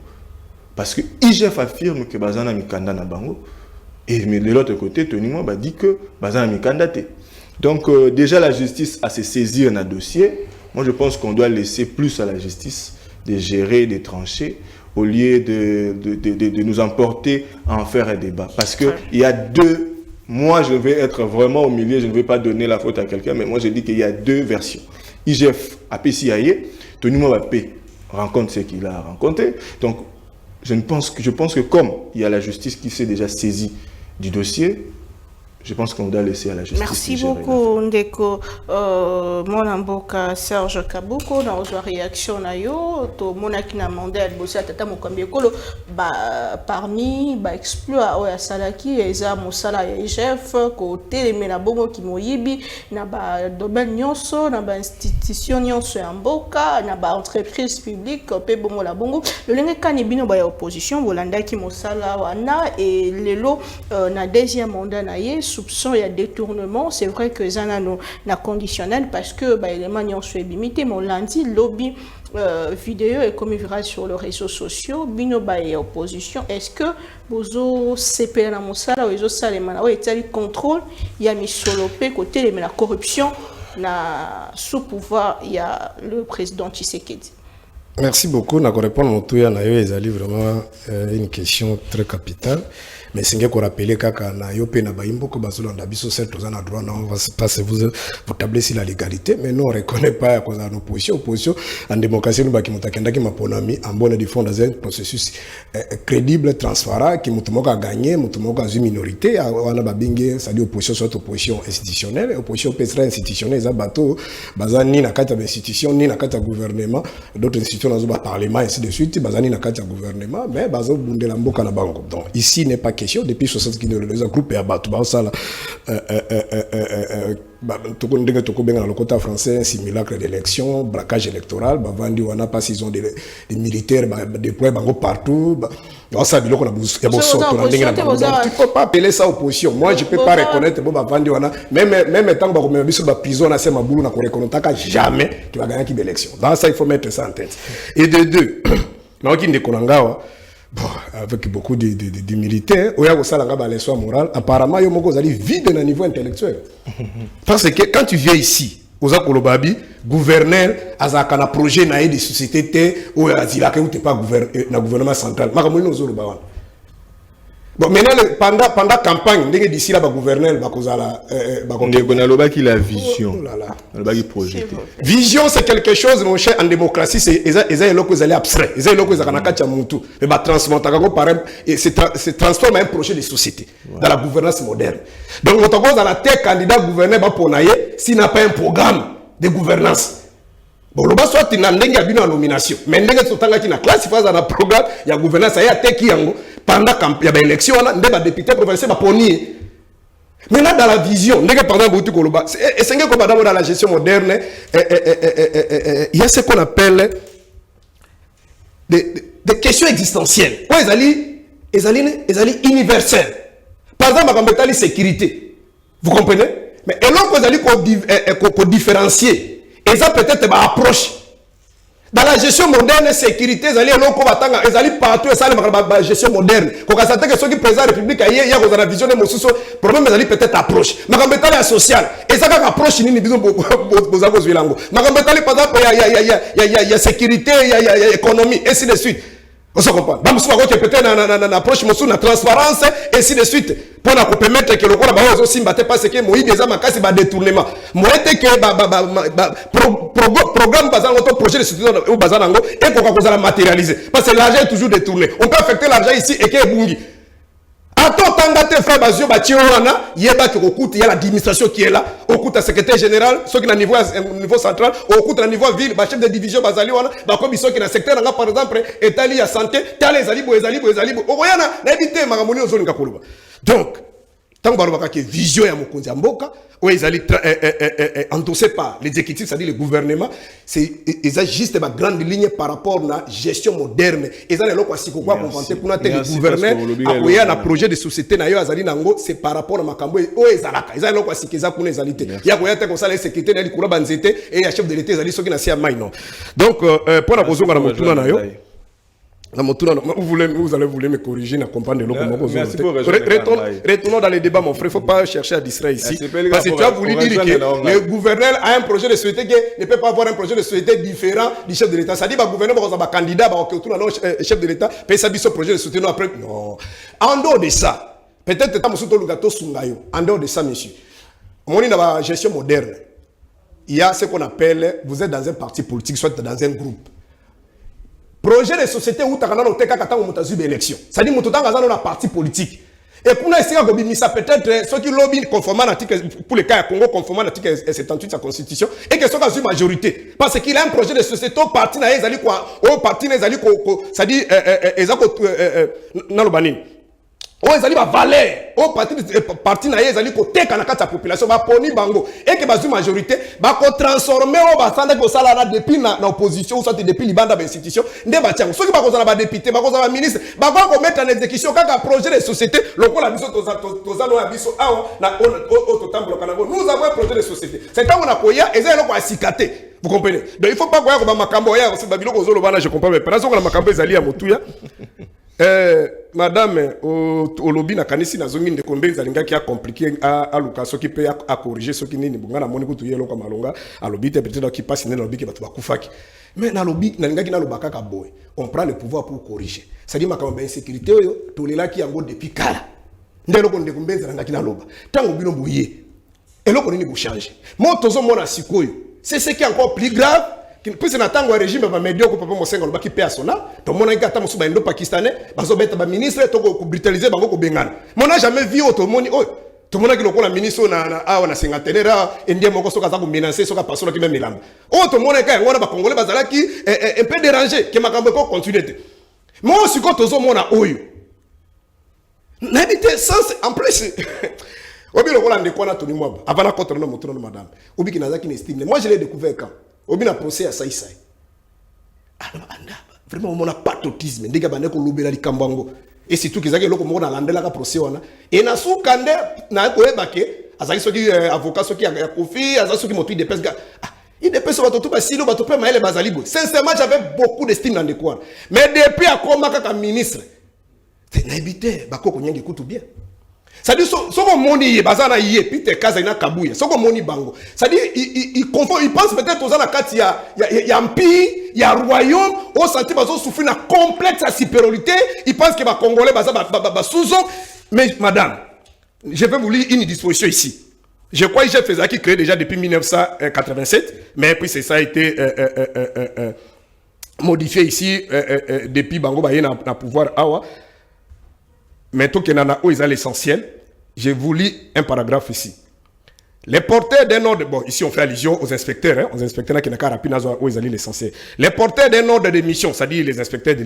Parce que IGF affirme que bazana mikanda na bango, et mais de l'autre côté, Tony Mwamba dit que bazana mikanda te. Donc déjà la justice a se saisir dans le dossier. Moi je pense qu'on doit laisser plus à la justice de gérer, de trancher, au lieu de nous emporter à en faire un débat. Parce qu'il y a deux. Moi, je vais être vraiment au milieu, je ne vais pas donner la faute à quelqu'un, mais moi, je dis qu'il y a deux versions. IGF a PCIA, Tony Mwamba rencontre ce qu'il a rencontré. Donc, je pense que comme il y a la justice qui s'est déjà saisie du dossier, je pense qu'on doit laisser à la justice. Merci beaucoup, Ndeko. Mon amboka Serge Kabuko, dans la réaction na yo, to monaki na mandel bossa tata mokambi kolo parmi exploit oya salaki eza mosala ya chef côté les na bongo ki moyibi na domaine nyonso na institution nyonso ya mboka na entreprise publique pe bongo la bongo le lenge kani bino ba opposition bolanda ki mosala wana et lelo na deuxième mandat na ye soupçon il y a détournement, c'est vrai que ça n'a conditionnel parce que les manières sont limitées, mais lundi lobby vidéo et comme il verra sur les réseaux sociaux, bino et opposition, est-ce que vous CPR na mosala ou les salemana ou est-il contrôle, il y a mis solo côté mais la corruption na sous pouvoir, il y a le président Tshisekedi. Merci beaucoup. Je répondre à tout ça. Vraiment une question très capitale. Mais c'est qu'on rappelle kaka na yo pe na baimbo ko bazolo na biso certes aux na droit non on va passer vous tablez sur la légalité mais non on reconnaît pas à cause de l'opposition en démocratie nous ba ki mutakenda ki maponami en bonne défense dans un processus crédible transparent qui mutumoka gagner mutumoka zu minorité wana babinge ça dit opposition soit opposition institutionnelle opposition pesra institutionnelle za bateau bazani na kata institution ni na kata gouvernement d'autres institutions dans le parlement ainsi de suite bazani na kata gouvernement mais bazo bundela mboka na bango donc ici n'est pas question depuis 60 qui les groupe ya batu ba sala toko ndenge toko benga na lokota français simulacre d'élection braquage électoral ba vandi wana pas ils ont des militaires déployés bango partout ba ça biloko na ya boso to na ndenge na tu peux pas appeler ça opposition moi je peux pas reconnaître ba vandi wana même tant ba komema biso ba prison na sema bulu na ko reconnaître jamais tu vas gagner qui élection dans ça il faut mettre ça en tête et de deux na okinde konangawa. Bon, avec beaucoup de militaires, il y a aussi la leçon morale. Apparemment, il y a un vide à niveau intellectuel. Parce que quand tu viens ici, aux Akolobabi, gouverneur, un projet de société, ou tu n'es pas gouvernement central. Bon, maintenant, pendant la campagne, d'ici là, le gouverneur, on a la vision. On a projet. Vision, c'est quelque chose, mon cher, en démocratie, c'est abstrait. C'est transforme en un projet de société dans la gouvernance moderne. Donc, quand on a la tête candidat gouverneur, s'il n'a pas un programme de gouvernance, bon, le bas soit tu n'as pas nomination, mais tu as classe, il faut un programme, il y a gouvernance, il y a tech pendant l'élection, il y a des députés provinciaux qui maintenant, dans la vision, pendant dans la gestion moderne, il y a ce qu'on appelle des questions existentielles. Ils sont universelles. Par exemple, la sécurité. Vous comprenez? Mais alors qu'on différencier, et ça peut-être une approche. Dans la gestion moderne, sécurité, ils allaient partout, ça la gestion moderne. Quand on s'attend que ceux qui président la République, il y a la vision de mon sous problème, ils allaient peut-être approche. Mais quand on est social, et ça quand approche, il y a besoin de mais quand par exemple, il y a sécurité, il y a économie, et ainsi de suite. On se comprend. Dans le peut-être une approche, une transparence, et ainsi de suite. Pour nous permettre que le corps va aussi battre parce que moi, déjà, ma casse va détournement. Moi, c'est que programme basé sur projet de société ou basé et qu'on va matérialiser. Parce que l'argent est toujours détourné. On peut affecter l'argent ici et qu'il y ait bungi. Attends, tant frère Bazio, il y a l'administration qui est là, au coût de secrétaire général, ceux qui sont au niveau central, au coût de niveau ville, chef de division Bazali, comme ils sont qui dans le secteur, par exemple, État lié à santé, t'as les alibos, donc, tant que vision ya mokonzi mboka où ils allaient endossés par l'exécutif, c'est-à-dire le gouvernement, c'est ils ont juste une grande ligne par rapport à la gestion moderne. Ils ont le quoi pour vanter pour notre gouverneur appuyer un projet de société na yo azali nango, c'est par rapport à makambo où ils alaka. Ils ont le quoi sikeza pour les alités. Il y a quoi comme ça les sécurité na likura banzete et ya chef de l'État azali soki na sia mai non. Donc pour la position na motuna na yo vous allez vouloir me corriger, na comprendre retournons dans les débats, mon frère. Il ne faut pas chercher à distraire ici. Parce que tu as voulu dire que le gouverneur a un projet de société qui ne peut pas avoir un projet de société différent du chef de l'État. Ça dit que le gouverneur va un candidat, le chef de l'État, peut s'habiller ce projet de société. Non. En dehors de ça, peut-être que en dehors de ça, monsieur, on est dans la gestion moderne. Il y a ce qu'on appelle, vous êtes dans un parti politique, soit dans un groupe. Projet de société où tu as une élection. C'est-à-dire que tu as un parti politique. Et pour ça peut-être ceux qui lobby conformément à l'article, pour les cas à Congo, conformément à l'article 78 de sa constitution, et que ce soit une majorité. Parce qu'il a un projet de société au parti, au parti, ça dit, oh ezali ba valeur au parti na ezali ko teka na kati ya population ba poni bango et que bazu majorité ba ko transformer o ba sanda ko sala na depuis na opposition ou soit depuis libanda ba institution nde ba tiango soki ba ko za ba député ba ko za ba ministre ba ko mettre en exécution kaka projet de société lokola biso toza no ya biso awa na au totambo kanango nous avons un projet de société c'est quand on a koya ezali ko asikate. Vous comprenez? Donc il faut pas koya ko ba makambo ya aussi ba biloko zo lobana je comprends mais parce que la makambo ezali ya motuya. Madame, au lobby na kanisi na zongi de combien zalinga qui a compliqué à Lucas ce qui peut à corriger ce qui n'est ni bunga na moni ko tuyelo kwa malonga à lobby te peut-être qui passe dans lobby qui va tout bakufaki mais na lobby na linga qui na lobaka ka boy on prend le pouvoir pour corriger ça dit makambo insécurité yo to lela ki yango depuis kala ndelo ko ndeko mbenza na kina loba tango bino boye eloko nini bo changer mo tozo mona sikoyo c'est ce qui est encore plus grave. Puis c'est un régime va médiocre pour papa mosenga lobaki pe asona to mona ngata musuba indo pakistanais bazo beta ba ministre to ko brutaliser bango ko bengana mona jamais vu auto moni oh to mona ki lokola ministre na awa na singatenera ndie moko soka za ko menacer soka pasola ki même milamba oh to mona ka ngona ba congolais bazala ki un peu dérangé que makambo ko continuer moi aussi ko tozo mona oyo n'habite sans en plus obi lokola ndeko na toni mwaba avant contre na moto na madame obi ki nazaki n'estime moi je l'ai découvert quand obi na procès à Saïsaï. Vraiment, on a patriotisme. Ndega bande ko lobela likambango. Et surtout qu'ils ont ko na landela ka procès wana. Et na sou kande na ko ebake, azaki soki avocat soki ya kofi, azaki soki motu de pesga. Il dépêche sur votre tout ba silo ba to pe maele bazalibo. Sincèrement, j'avais beaucoup d'estime dans des coins. Mais depuis à koma ka ministre. C'est n'habité ba ko nyangi kutu bien. Ça dit soko moni ye bazana ye pite kaza ina kabuya soko moni bango ça dit il confond il pense peut-être aux la carte ya empire ya royaume au senti bazo souffrir na complexe à supériorité il pense que ba congolais baza ba sous mais madame je vais vous lire une disposition ici je crois que j'ai fait ça qui créé déjà depuis 1987 mais puis ça a été modifié ici depuis bango ba na pouvoir awa. Mais tout qui est l'essentiel, je vous lis un paragraphe ici. Les porteurs d'un ordre, bon, ici on fait allusion aux inspecteurs, hein, aux inspecteurs qui n'ont qu'à rapide, où ils allaient l'essentiel. Les porteurs d'un ordre de mission, c'est-à-dire les inspecteurs de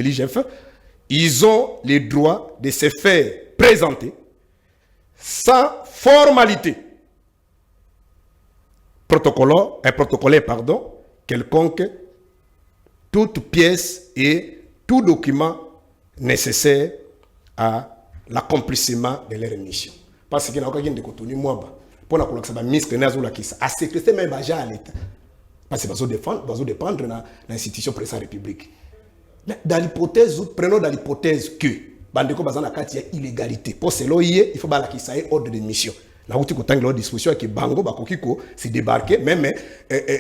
l'IGF, ils ont le droit de se faire présenter sans formalité. Protocolaire, quelconque, toute pièce et tout document nécessaire à l'accomplissement de leur mission. Parce qu'il y a quelqu'un qui est moi pour la collection de ministre à sécurité même à l'État. Parce que ça va dépendre de l'institution présidente de la République. Dans l'hypothèse, prenons dans l'hypothèse que Bandeko Bazana Kati y a illégalité. Pour cela, il faut qu'il y ait ordre de mission. Là où tu as une disposition que Bango Bakokiko s'est débarqué, même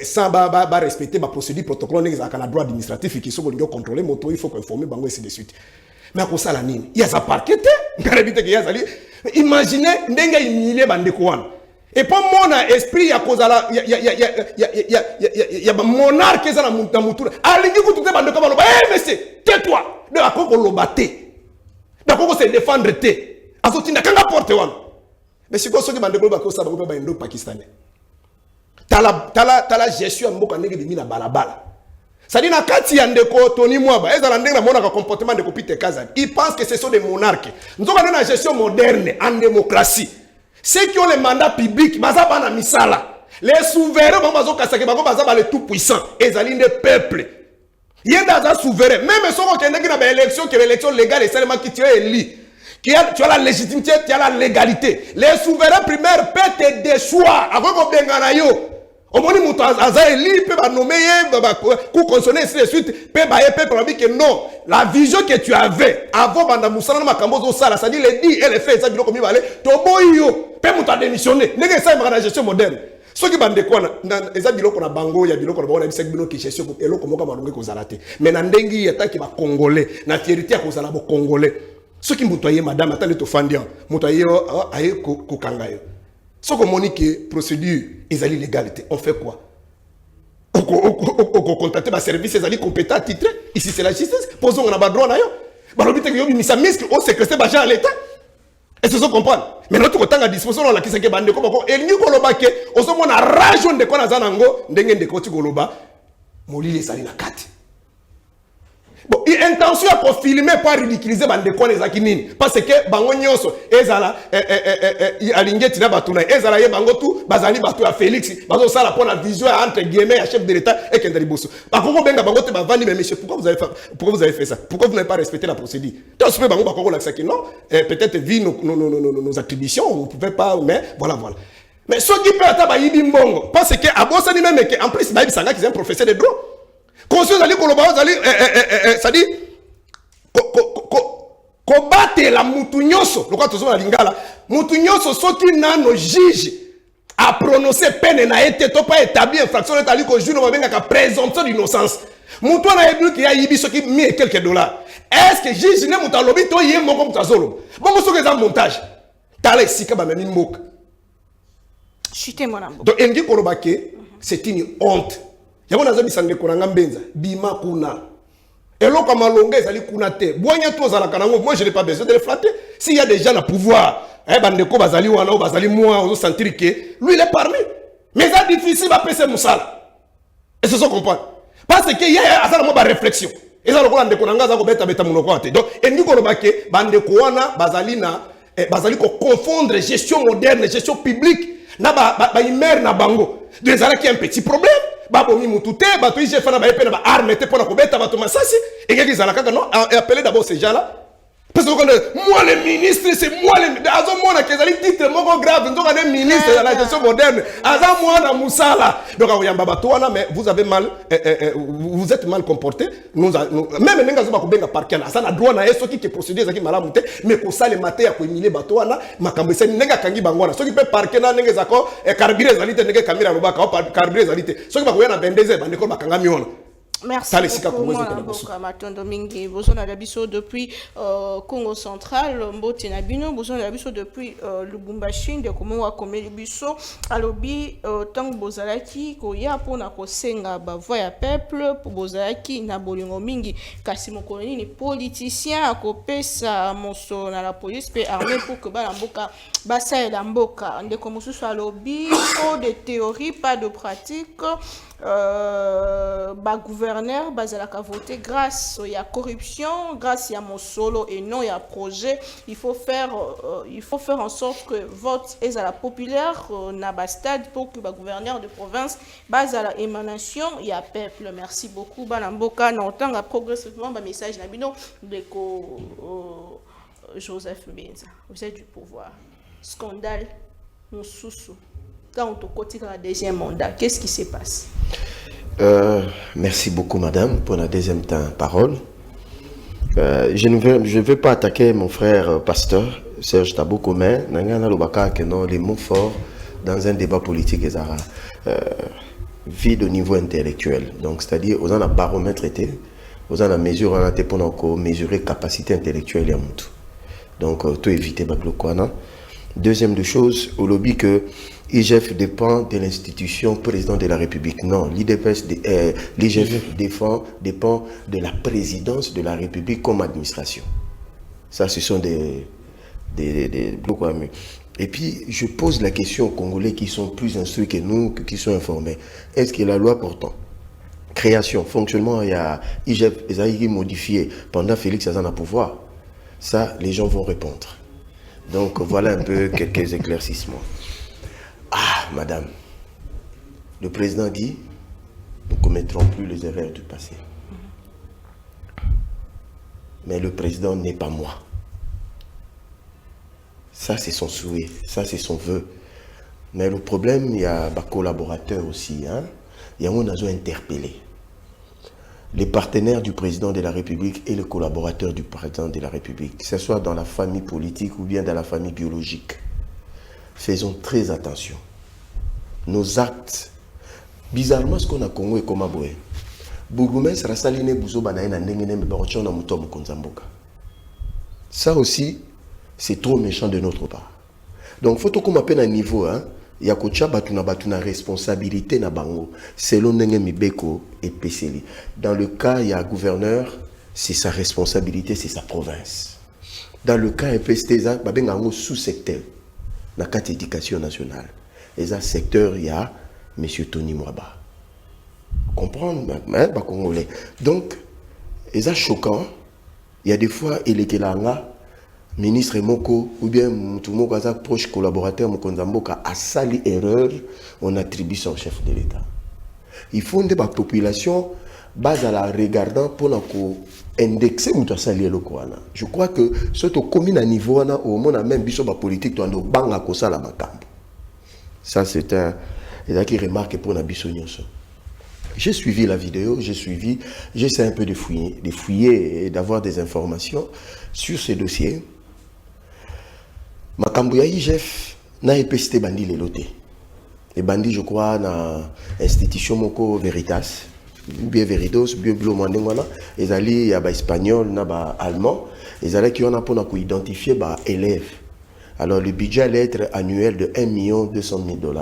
sans respecter la procédure protocole, il y a un droit administratif qui sont contrôlés, il faut informer Bango et ainsi de suite. Mais à cause de la nini, il y a ça parquet, imaginez, n'enga humilié bandeko wana. Et pour mon esprit, il y a cause à la, il y a monarque qui est dans la mouture. Alingi ku tout bandeko bano, eh monsieur, tais-toi. De la koko lobaté. De la koko se défendre té. Azotinda kanga porte wana. Mais si quoi ce que bandeko ba ko sa ba ko ba indo pakistanais. Tala gestion mboka ndenge bimi na balabala. Ça dit, Nakati Yandeko, Tony Mwaba, comportement de Kopite Kazan. Ils pensent que ce sont des monarques. Nous avons une gestion moderne, en démocratie. Ceux qui ont les mandats publics, Bazabana Misala. Les souverains, les tout-puissants, ils ont des peuples. Il y a des souverains. Même si on a une élection, qui est l'élection légale, et seulement qui tu es élu. Tu as la légitimité, tu as la légalité. Les souverains primaires peuvent te déchoir. Avant qu'on benganayo. Au moment où Azaeli peut nommer, pour consonner ainsi de suite, peut que non, la vision que tu avais avant Banda Moussala Makambozo Sala, c'est-à-dire les dits et les faits, ça dit comme il va aller, Toboyo, peut mouta démissionner. N'est-ce pas une gestion moderne? Ce qui bande quoi, les amis qu'on a bango, il y a des gens qui ont des gens qui cherchent et l'eau comme on a qu'on a raté. Mais Nandengi, il y a tant qui va congolais, na fierté qu'on a congolais. Ce qui m'outoye, madame, attendez, tu fandia, m'outoye, aïe, kokangayo. Ce qu'on m'a dit que procédure est l'illégalité, on fait quoi? On contacte ma service, c'est compétent, titré. Ici c'est la justice. Posons un droit d'ailleurs. Balobite que yobi misa misque au secrétaire baja à l'État. Et c'est ça comprendre. Mais notre côté à disposition la qui c'est que bande comme et ni koloba ke oso mona rajon de kona zanango ndenge ndeko ti koloba molili sali na kati. Bon, il intention pour filmer pour ridiculiser bande kona ezaki nini parce que bango nyonso ezala alingeti na batuna ezala ye bango tu bazali batu ya Félix bazo sala pour la vision entre guillemets à chef de l'état et Kendali Bosso. Bakoko benga bango te bavandi mais monsieur pourquoi vous avez fait ça? Pourquoi vous n'avez pas respecté la procédure? Donc ce bango bakoko la que non peut-être vu nos attributions vous pouvez pas mais voilà. Mais ce qui peut être bayibi mbongo parce que abosani même que en plus bayibi sanga qui est un professeur de droit. Conscience ali koloba ali ça dit ko battre la mutu nyonso lokwa tozo na lingala mutu nyonso soki nano juge a prononcé peine na été to pas établi infraction etali ko juge no benga ka présomption d'innocence mutu na yebu ki ya yibi soki $1000 et quelques. Est-ce que juge ne mutu alobi to ye moko mutu azolo bongo soki za montage tala esika ba memi mboka chuter mon amour. donc engi koloba ke c'est une honte. Yango nazo bisande konanga mbenza bima kuna eloko malonga ezali kuna te bonya to zala kanango moi je n'ai pas besoin de le flatter s'il y a des gens à pouvoir bandeko bazali wana ou bazali moi on sentir que lui il est parmi mais c'est difficile ba pese musala et c'est ça comprendre parce que il y a azala mo ba réflexion eza lokola ndeko nanga za ko beta munoko te donc engi ko lobake bandeko wana bazali na bazali ko confondre gestion moderne gestion publique na ba imer na bango donc ça qui un petit problème. Babomi mutute bato ije fana ba epena ba arme te pona kobeta bato masasi et qui zala kaka non appeler d'abord ces gens là parce que moi le ministre c'est moi le azo mona kezali titre moko grave ndoka ne ministre de la gestion moderne aza moi na musala donc oyamba bato wana mais vous avez mal vous êtes mal comporté nous même nenga zo ba kobenga parquet na ça na droit na eso qui procédure ezaki malamu te mais ko sale maté ya ko emiler bato wana makambo ese nenga kangi bango wana soki pe parquet na nenga zako carburant ezali te nenga kamera lobaka carburant ezali te soki ba ko yana 22h ba ndeko bakanga miona. Merci beaucoup, Matondo Mingi. Besoin d'habisso depuis Congo central, Mbote Nabino, besoin d'habisso depuis Lubumbashi, de comment on a commis le bisso, alobi, tant que Bozalaki, Koya, pour na kosenga, bavoya peuple, pour Bozalaki, Nabolingo Mingi, Kassimo Koloni, les politiciens, à copier sa monson à la police, puis armée pour que Balamboka, Bassa et Lamboka, de comment ce soit lobby, pas de théorie, pas de pratique. Gouverneur bazalaka voter grâce il y a corruption grâce il y a mon solo et non il y a projet il faut faire en sorte que vote est à la populaire na bastade pour que gouverneur de province base à la émanation il y a peuple. Merci beaucoup Balamboka n'entend progressivement message nabino de Joseph Benza vous êtes du pouvoir scandale mon sous quand on te côté dans le deuxième mandat qu'est-ce qui se passe? Merci beaucoup, madame, pour la deuxième parole. Je ne vais pas attaquer mon frère pasteur, Serge Tabouko, mais les mots forts dans un débat politique vide au niveau intellectuel. Donc, c'est-à-dire, aux en a baromètre été, aux en a mesure, on a été pour mesurer capacité intellectuelle et à tout. Donc, tout éviter Bablokwana. Deuxième de chose, au lobby que l'IGF dépend de l'institution président de la République. Non, l'IGF dépend de la présidence de la République comme administration. Ça, ce sont des blocs. Et puis, je pose la question aux Congolais qui sont plus instruits que nous, qui sont informés. Est-ce que la loi portant création, fonctionnement, il y a IGF modifié pendant Félix Azana pouvoir? Ça, les gens vont répondre. Donc, voilà un peu quelques éclaircissements. Ah, madame, le président dit, nous ne commettrons plus les erreurs du passé. Mais le président n'est pas moi. Ça, c'est son souhait, ça, c'est son vœu. Mais le problème, il y a des collaborateurs aussi. Il y a un interpellé. Les partenaires du président de la République et les collaborateurs du président de la République, que ce soit dans la famille politique ou bien dans la famille biologique. Faisons très attention. Nos actes, bizarrement, ce qu'on a Congo et comme Aboué, ça aussi, c'est trop méchant de notre part. Donc, il faut qu'on m'appelle un niveau, il y a une responsabilité na bango selon Nenge Mibeko et Peseli. Dans le cas, il y a un gouverneur, c'est sa responsabilité, c'est sa province. Dans le cas EPST, il y a un sous-secteur dans la carte éducation nationale. Et ça, secteur, il y a M. Tony Mwaba. Comprendre, hein, congolais. Donc, c'est choquant. Il y a des fois, il était là, ministre Moko, ou bien Moutoumoko, proche collaborateur, Mokonzamboka, a sali erreur, on attribue son chef de l'État. Il faut que la population, base à la regardant pour indexer Moutou sali le Kouana. Je crois que ce qui est commun à niveau, au monde, même biso ba politique, tu as banga kosa la makambo. Ça, c'est un. Il y a qui remarque pour la biso. J'ai suivi la vidéo, j'essaie un peu de fouiller et d'avoir des informations sur ces dossiers. Makambo ya IGF na EPST bandi les lotés. Les bandits, je crois, na institution moko Veritas, ou bien Veridos, ou bien Blomandengwana, ils allaient à espagnol, na ba allemand, ils allaient qui on a pour identifier ba élèves. Alors le budget allait être annuel de 1 200 000 $.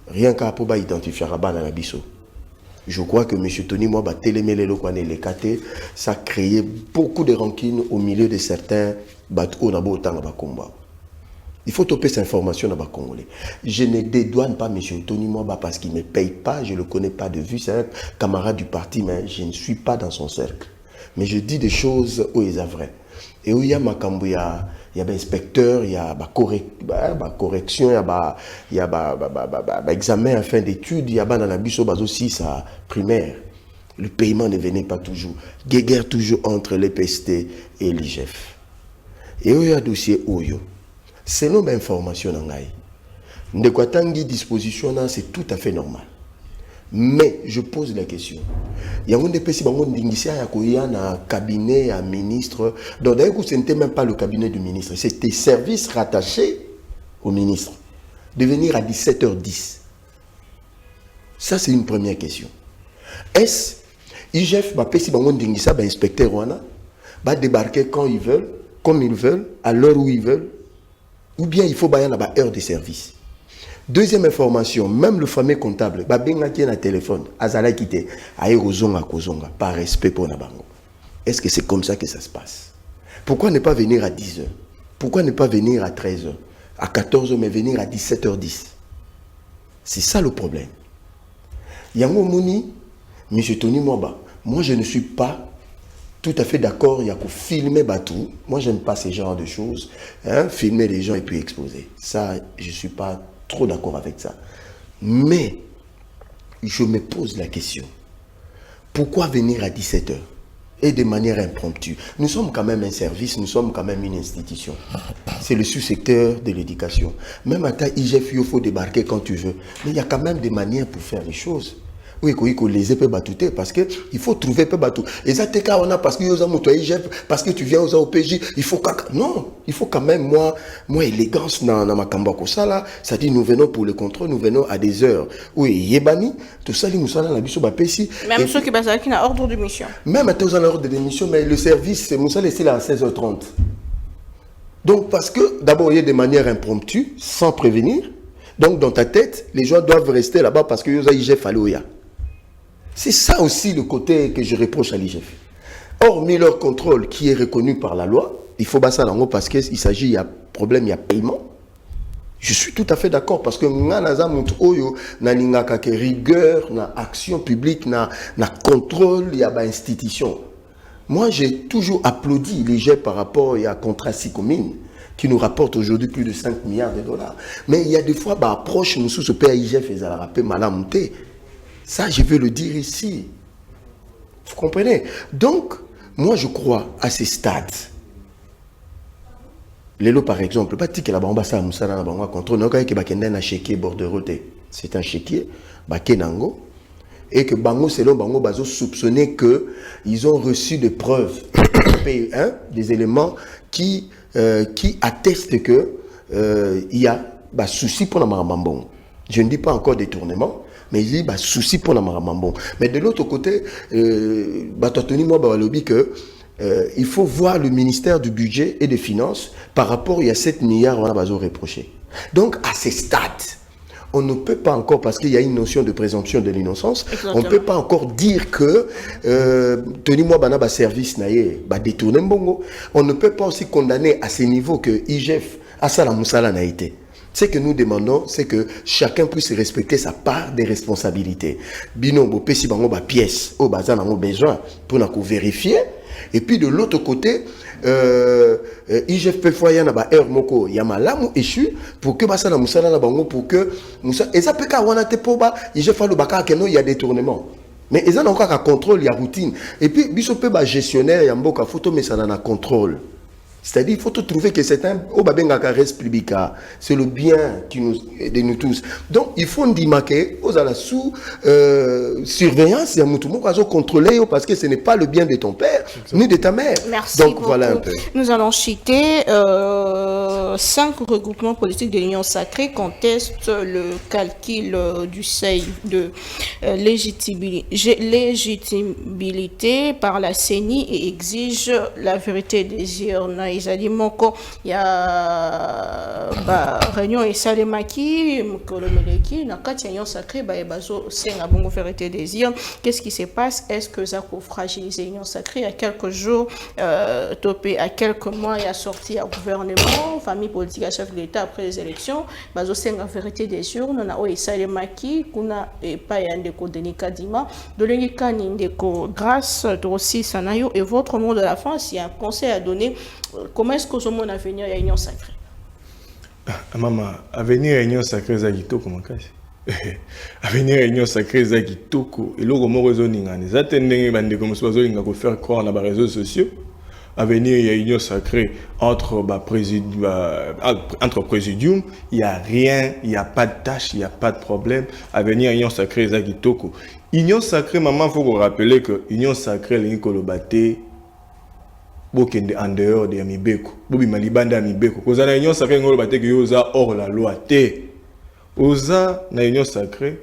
Rien qu'à pour identifier Rabat dans la biso. Je crois que M. Tony Mwaba Télémélé les KT, ça a créé beaucoup de rancune au milieu de certains bateaux dans le combat. Il faut toper cette information dans le Congolais. Je ne dédouane pas M. Tony Mwaba parce qu'il ne me paye pas, je ne le connais pas de vue, c'est un camarade du parti, mais je ne suis pas dans son cercle. Mais je dis des choses où ils sont vraies. Et où il y a Makambo, il y a inspecteur, il y a correction, il y a examen en fin d'études, il y a dans la biso aussi sa primaire. Le paiement ne venait pas toujours. Guerre toujours entre l'EPST et l'IGF. Et où il y a un dossier Oyo. Selon l'information, Ndekwatangi disposition, c'est tout à fait normal. Mais je pose la question. Il y a un DPC qui a un cabinet, un ministre. Donc d'ailleurs, ce n'était même pas le cabinet du ministre. C'était services rattachés au ministre. De venir à 17h10. Ça, c'est une première question. Est-ce IGF va inspecteur va débarquer quand ils veulent, comme ils veulent, à l'heure où ils veulent, ou bien il faut bailler la heure de service. Deuxième information, même le fameux comptable, qui est un téléphone, Azala quitté, aérozonga kozonga, par respect pour Nabango. Est-ce que c'est comme ça que ça se passe? Pourquoi ne pas venir à 10h? Pourquoi ne pas venir à 13h? À 14h, mais venir à 17h10? C'est ça le problème. Yango Mouni, M. Tony Mwaba, moi je ne suis pas tout à fait d'accord, il y a qu'à filmer Batou. Moi j'aime pas ce genre de choses. Hein, filmer les gens et puis exposer. Ça, je ne suis pas trop d'accord avec ça. Mais, je me pose la question. Pourquoi venir à 17h? Et de manière impromptue. Nous sommes quand même un service, nous sommes quand même une institution. C'est le sous-secteur de l'éducation. Même à ta IGF, il faut débarquer quand tu veux. Mais il y a quand même des manières pour faire les choses. Oui, les épées batouter parce que il faut trouver peu batou. Et ça t'es on a parce que yosa moto IGF parce que tu viens aux OPJ, il faut non, il faut quand même moi élégance dans ma kambako ça là, ça dit nous venons pour le contrôle, nous venons à des heures. Oui, yebani, tout ça nous ça la biso ba pesi. Même ceux qui basent qui a ordre de mission. Même à tous en ordre de mission, mais le service c'est Moussa laissé là à 16h30. Donc parce que d'abord il y a des manières impromptues sans prévenir. Donc dans ta tête, les gens doivent rester là-bas parce que yosa IGF alloya. C'est ça aussi le côté que je reproche à l'IGF. Hormis leur contrôle qui est reconnu par la loi, il faut passer là parce qu'il s'agit, il y a problème, il y a paiement. Je suis tout à fait d'accord parce que rigueur, na action publique, na contrôle, il y a institution. Moi, j'ai toujours applaudi l'IGF par rapport à contrat Sicomine qui nous rapporte aujourd'hui plus de 5 milliards de $. Mais il y a des fois, approche nous sous ce PAIGF et ça la rappelle malamouté. Ça, je veux le dire ici. Vous comprenez? Donc, moi, je crois à ces stades. Lélo, par exemple, c'est un chéquier, et que Bango, selon Bango, Bazo soupçonnait qu'ils ont reçu des preuves, des éléments qui attestent qu'il y a souci pour la Maramambon. Je ne dis pas encore détournement, mais il y a souci pour la Maramambon. Mais de l'autre côté, il faut voir le ministère du Budget et des Finances par rapport à 7 milliards on a reproché. Donc, à ces stades, on ne peut pas encore, parce qu'il y a une notion de présomption de l'innocence, Exactement. on ne peut pas encore dire que tenez-moi banaba service naïe, détourner mbongo. On ne peut pas aussi condamner à ce niveau que IGF a ça la moussala n'a été. Ce que nous demandons, c'est que chacun puisse respecter sa part des responsabilités. Bino, bo pesi bango ba pièce, o bazan bango besoin pour na ko vérifier. Et puis de l'autre côté, IGF fois yana ba heure moko ya malamu échu pour que basa na musala na bango pour que musa et ça peut ka wana te po ba IGF fa lo baka keno il y a détournement. Mais ils ont encore un contrôle, il y a routine. Et puis biso pe ba gestionnaire ya mboka photo mais ça na contrôle. C'est-à-dire qu'il faut trouver que c'est un c'est le bien de nous tous. Donc, il faut dire que vous avez sous surveillance, il y a contrôler parce que ce n'est pas le bien de ton père ni de ta mère. Merci donc, beaucoup. Voilà un peu. Nous allons citer 5 regroupements politiques de l'Union sacrée contestent le calcul du seuil de légitimité par la CENI et exigent la vérité des urnes. Izali moko ya réunion esalemaki mokolo meleki na kati ya union sacrée bazo senga bongo vérité des urnes. Qu'est-ce qui se passe? Est-ce que ça peut fragiliser l'union sacrée? À quelques jours topé à quelques mois il a sorti à gouvernement famille politique à chef de l'État après les élections bazo senga vérité des urnes na o esalemaki kuna pa ya ndeko Denis Kadima dolengi kani ndeko grâce aussi sanayo et votre mot de la France il y a un conseil à donner. Comment est-ce que ce monde avenir à l'Union sacrée? Maman, avenir à l'Union sacrée, c'est kitoko makasi. Avenir à l'Union sacrée, c'est kitoko. Et logo mo réseau ningane. Zatendenge bande comme ça bazolinga ko faire croire na ba réseaux sociaux. Avenir à l'Union sacrée entre présidium, il y a rien, il y a pas de tâche, il y a pas de problème. Avenir à l'Union sacrée, c'est kitoko. Union sacrée, maman, faut vous rappeler que Union sacrée l'Inkolobaté bokende en dehors de Mibeko. Bobi malibanda Mibeko. Koza na union sacrée ngolo bateke yoza hors la loi te. Oza na union sacrée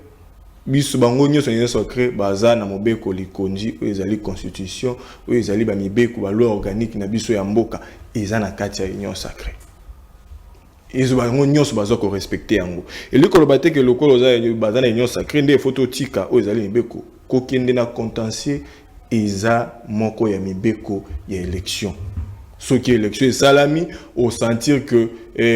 biso bango nyonso union sacrée baza na mobeko likonzi o ezali constitution o ezali ba Mibeko ba loi organique na biso ya mboka eza na kati ya union sacrée. Ezo bango nyonso bazo ko respecter yango. Et le kolobateke lokolo oza baza na union sacrée nde photo tika o ezali Mibeko ko kende na contentieux Eza moko ya Mibeko ya élection. Ce qui est élection salami au sentir que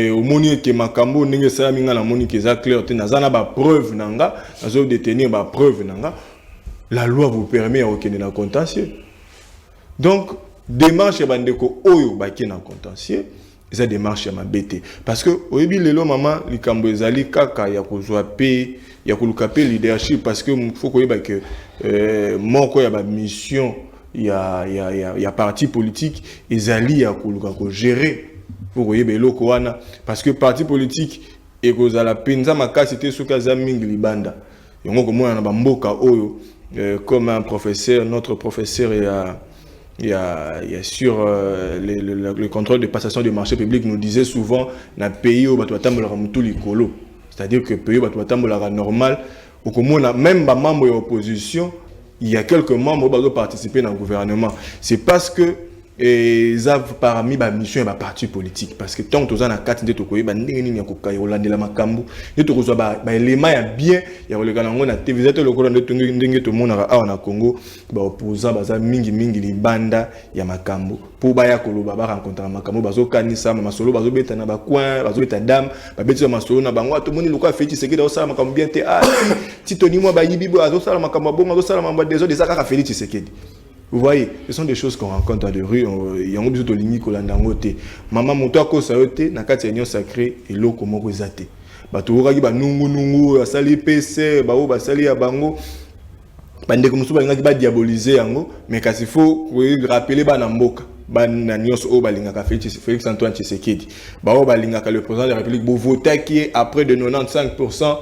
au moni que makambo ndenge salami nga na moni que ça clair te nazana ba preuve nanga nazo détenir ba preuve nanga la loi vous permet à okende na contentieux. Donc démarche bandeko oyo ba ki na contentieux eza démarche ya mabete parce que oyebi lelo maman likambo ezali kaka ya kozwa pe ya koluka pe leadership parce que faut koyeba que moko ya ba mission ya parti politique ezali ya koluka ko gérer pour koyeba eloko wana parce que parti politique ekozala penza makasi te soka za mingi libanda yango komona na ba mboka oyo comme un professeur notre professeur il y a sur le contrôle de passation des marchés publics nous disait souvent na pays où bato batambola mutu likolo, c'est-à-dire que pays où bato batambola normal au komona même ba membres de l'opposition il y a quelques membres qui ont participé dans le gouvernement. C'est parce que ils ont parmi les missions et les partis politiques. Parce que tant que tu as 4 ans, tu as des makambu, tu as des éléments bien, il y a des gens qui ont été visités au Congo, les opposants, les mingi les bandes, il y a makambu. Pour baya koloba ba rencontrer makambu bazo kanisa masolo bazo beta na ba coin bazo beta dame ba beta masolo na bango to moni luka feti sekeda osala makambu bien te ti toni moi ba yibi bazo sala makambu bon bazo sala mamba des autres kaka feti sekedi. Vous voyez, ce sont des choses qu'on rencontre dans les rues. Il y a un peu de lignes qu'on a dans côté. Maman monta ko saote na kati union sacrée et loko moko ezate. Ba to ragi ba nungu asali PC ba o ba sali ya bango. Bande comme ça ba ba diaboliser yango mais kasi faut rappeler ba na mboka. Ban nyos o balingaka Félix Antoine Tshisekedi ba o balingaka le président de la République bo voter qui est après de 95%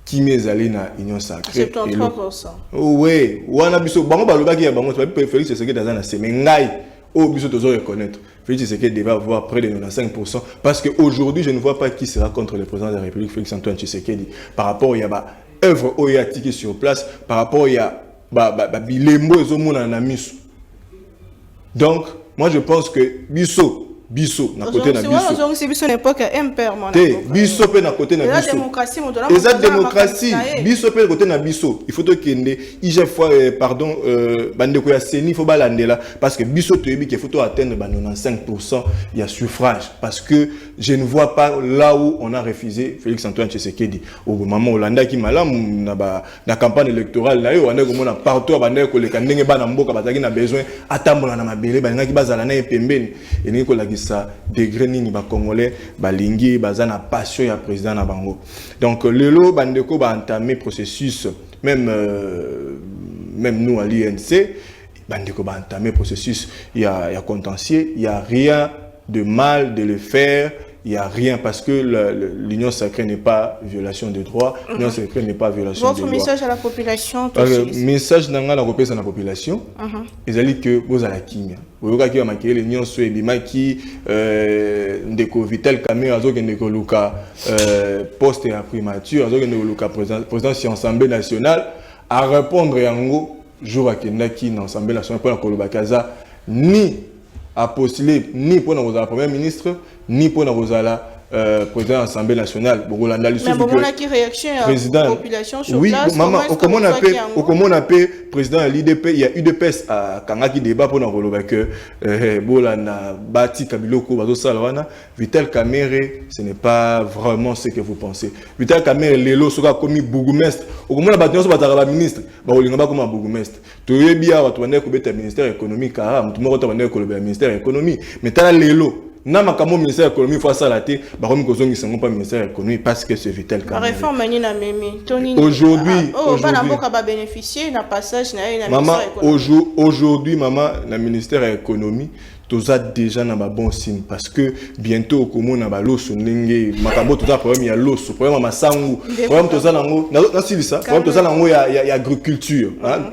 qui m'ezali na union sacrée 73%. Oui, wana biso bango balobaki ya bango Félix Tshisekedi dans na semengai o biso tozo reconnaître Félix Tshisekedi devait avoir près de 95% parce que aujourd'hui je ne vois pas qui sera contre le président de la République Félix Antoine Tshisekedi par rapport il y a ba œuvre oya tiki sur place par rapport il y a ba bilembo ezomona na miso. Donc, moi je pense que biso biso na côté na biso c'est biso n'importe impère mon te biso pe na côté na biso eza démocratie biso pe côté na biso il faut to kende pardon bandeko ya seni faut balandela parce que biso to yebi qu'il faut to atteindre 95% il y a suffrage parce que je ne vois pas là où on a refusé Félix Antoine Tshisekedi au moment Hollanda qui malamu na campagne électorale là yo ande ko mona partout bandeko ko leka ndenge bana mboka bataki na besoin atambola na mabele balinga ki bazala na pembeni et ni ko lakisa degré nini ba congolais balingi bazana passion ya président na bango donc lelo bandeko ba entamer processus même nous à l'INC bandeko ba entamer processus il y a contentieux il y a rien de mal de le faire. Il n'y a rien parce que l'union sacrée n'est pas violation de droit. L'union sacrée n'est pas violation de droit. Votre message à la population? Message dans la représentation de la population. Ils ont dit que vous avez la chimie. Vous avez dit que l'union soit qui ndeko Vital Kamerhe azo ndeko luka poste à primature azo ndeko luka président de l'Assemblée nationale à répondre yango jour à kendaki dans l'Assemblée nationale pour la Kolobakaza ni à postuler ni pour la première ministre ni pour la président de l'Assemblée nationale. Mais qui réaction président, à la population sur oui, place? Maman, comment on appelle président de l'IDP, il y a UDPS à Kangaki débat pour nous que Bolana Bati Kabiloko Bazo Salwana, Vital Kamerhe, ce n'est pas vraiment ce que vous pensez. Vital Kamerhe, Lelo sera commis bourgmestre. Au moment où la bâtiment sera ministre, Baolinga comme un bourgmestre. Tu es bien, tu vas être ministère économique, tu vas être ministère économique, mais tu as Lelo. Na makamo ministère économie fois ça la té ba comme ko zongi sango pas ministère économie parce que c'est Vital Kamerhe. La réforme ni na memi Tony aujourd'hui bana mboka ba bénéficier na passage na maman ministère économie. Aujourd'hui maman na ministère économie toza déjà na ba bon signe parce que bientôt au commun na ba loso ndenge makambo toza problème ya loso problème masangu problème toza nango na silisa problème toza nango ya agriculture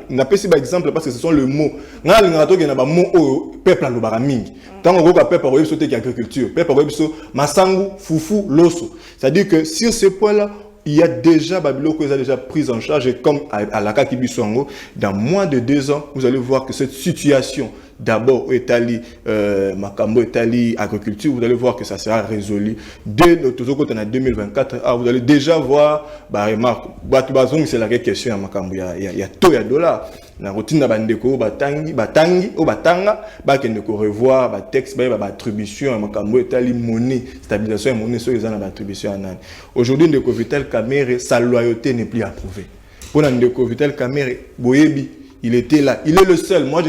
na pesi ba exemple parce que ce sont le mot na linga to ke na ba mot o peuple alobaka mingi tant ko ka peuple ko biso te ki agriculture peuple ko biso masangu fufu loso c'est-à-dire que sur ce point là il y a déjà Babylone qui a déjà pris en charge et comme à la Kakibiswango, dans moins de 2 ans, vous allez voir que cette situation, d'abord Italie, Makambo, Italie, agriculture, vous allez voir que ça sera résolu. Dès le 2024, vous allez déjà voir, remarque, c'est la question à Makambo, il y a tout, il y a $. La routine de bandeko batangi batanga bakendeko revoir ba texte ba attribution makambo etali monnaie stabilisation monnaie sur les attribution anan. Aujourd'hui ndeko Vital Kamerhe sa loyauté n'est plus approuvée. Pour ndeko Vital Kamerhe boyebi il était là, il est le seul. Moi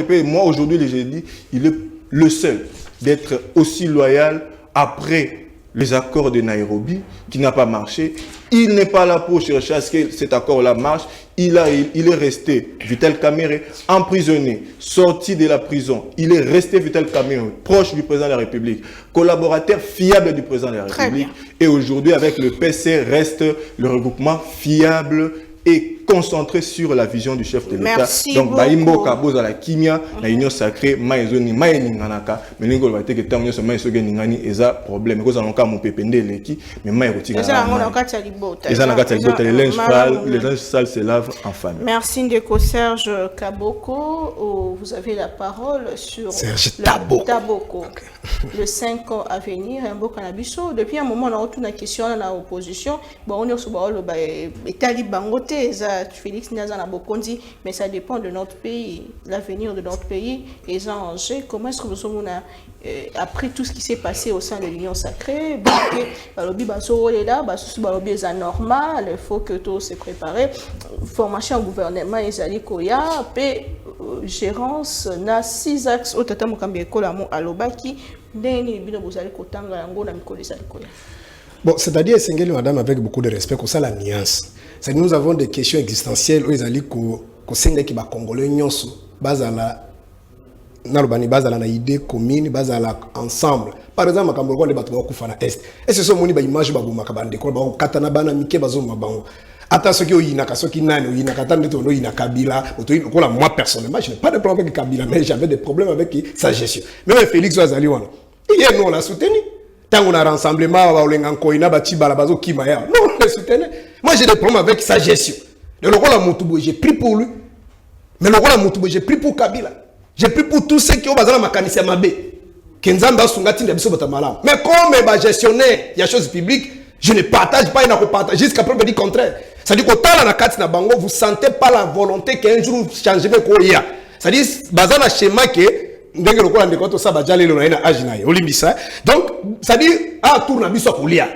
aujourd'hui j'ai dit il est le seul d'être aussi loyal après les accords de Nairobi qui n'a pas marché. Il n'est pas là pour chercher à ce que cet accord-là marche. Il est resté, Vital Kamerhe, emprisonné, sorti de la prison. Il est resté, Vital Kamerhe, proche du président de la République, collaborateur fiable du président de la République. Et aujourd'hui, avec le PC, reste le regroupement fiable et concentré sur la vision du chef de l'État. Donc, Baimbo Kaboz à la Kimia, la Union sacrée, Maïzoni, Maïninganaka, mais nous avons été que tant que nous sommes Ningani, et ça, problème. Nous avons un pépende l'équipe, mais Maïroti. Et ça, les linges sales se lavent en famille. Merci Ndeko Serge Kaboko. Vous avez la parole sur Serge Taboko. Le 5 ans à venir, un beau cannabis. Depuis un moment, on a une question dans l'opposition. On est sur le Talibangote. Félix Nazana Bokondi, mais ça dépend de notre pays, l'avenir de notre pays et les enjeux. Comment est-ce que nous sommes après tout ce qui s'est passé au sein de l'Union sacrée, normal, il faut que tout se prépare. Formation au gouvernement, Ezali Koya, paix, gérance, na 6 axes au Tata Mokambi Kolamo Alobaki, Deni Bino Bozali Kotanga Yango na Mikoli Ezali Koya. Bon, c'est-à-dire, Sengeli Madame, avec beaucoup de respect, que ça la nuance. C'est que nous avons des questions existentielles où ils allaient que Sengeli qui va Congolais nyonso, bazala, nalobani bazala na idée commune, bazala ensemble. Par exemple, makambo kwa le bato ba kufa na est. Et ce sont moni ba image ba buma kabande ko ba katana bana mike bazo mabango. Ata soki oyinaka soki nani oyinaka tande to no yinaka Kabila, otoyi ko la moi personnellement, je n'ai pas de problème avec Kabila, mais j'avais des problèmes avec sa gestion. Même Félix Wazali wana. Hier nous on l'a soutenu. Tant on a rassemblement, on a koina bati balabazo kimaya. Non, on le soutenait. Moi j'ai des problèmes avec sa gestion. Le Lokola Moutoubo, j'ai pris pour lui. Mais le Lokola Moutoubo, j'ai pris pour Kabila. J'ai pris pour tous ceux qui ont besoin de ma canisse à ma baie. Kenzamba Sungati de Biso Malam. Mais comme gestionnaire, il y a choses publiques, je ne partage pas, il n'a pas partagé jusqu'à preuve du contraire. C'est-à-dire qu'au temps la carte na bango, vous sentez pas la volonté qu'un jour changement quoi y a. C'est-à-dire bazana schéma que ndenge lokola ndeko to sa bajale lo na age na ye olimbisa. Donc c'est-à-dire tourna biso kolia.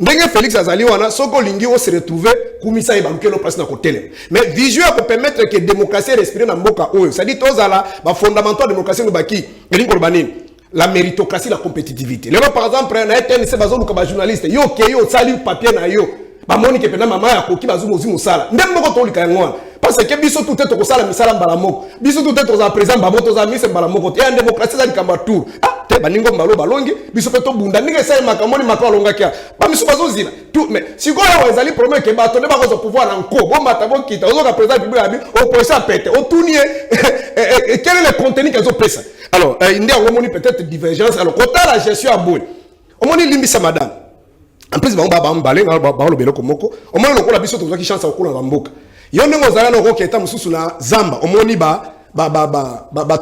Ndenge Félix Azali wana soko lingi o se retrouver kumisa e baluke lo place na côté. Mais vision pour permettre que démocratie respirer na mboka oyo. C'est-à-dire tozala ba fondamentaux de démocratie no baki elingo lobanini. La méritocratie, la compétitivité. Les gens, par exemple, on a été un journaliste. Yo, yo, sali papier na yo. Ba moni ke pena mama ya koki bazu mozi musala. Ndem moko to lika ngwa. Parce que biso tout est kosala misala mbala moko. Biso tout est za président ba moto za mise mbala moko. Et en démocratie za kamba tour. Te baningo mbalo balongi, biso peto bunda ninga sai makamoni makwa longa kia. Ba miso bazo zina. Tout mais si ko ya wazali promet ke bato ne ba ko pouvoir na nko. Bon matabo kita. Ozo ka président bibi abi opposition pete. O tunie quel est le contenu qu'ils ont pesa. Alors, il y a peut-être divergence. Alors, quand la gestion à bout, on m'a dit madame. En plus, on va emballer, on va le bélo comme moko. On m'a dit la biso qui chance à couler dans mboka. Il y a un ngozala no qui est à mususu na zamba. On m'a dit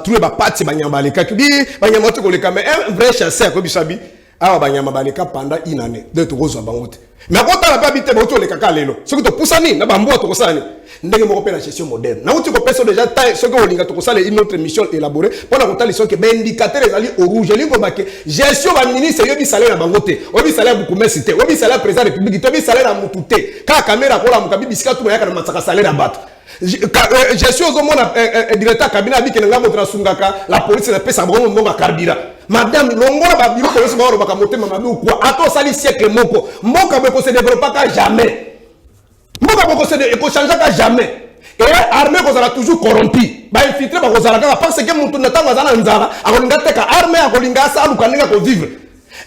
trouver ba pati ba nyamba le kakubi ba nyamba to koleka mais un vrai chasseur ko bisabi awa ba nyamba ba le pendant une année de to rozo bangote. Mais quand on a pas habité ba to le kaka lelo. Ce que to poussani na ba mbo to kosani. Ndenge moko pe la gestion moderne. Na uti ko peso déjà taille ce que olinga to kosala une autre mission élaborée pour la kotali so que ba indicateur ezali au rouge lingo ba ke gestion ba ministre yobi salaire na bangote. Obi salaire beaucoup mais cité. Obi salaire président de la République, obi salaire na mutute. Ka caméra ko la mukabi bisika to ya kana matsaka salaire na bato. Gestion au monde directeur cabinet abi kenanga motra sungaka la police na pesa bongo mbonga karbira. Madame longola ba biro ko so ba ka motema mabi quoi. Ato sali siècle moko. Mboka be ko se développer ka jamais. Mboka boko se ko changer ka jamais. Et l'armée sera toujours corrompue. Ba infiltrer ba kozala ka parce que mutu na tanga zana nzala akolinga teka armée akolinga sa aluka ninga ko vivre.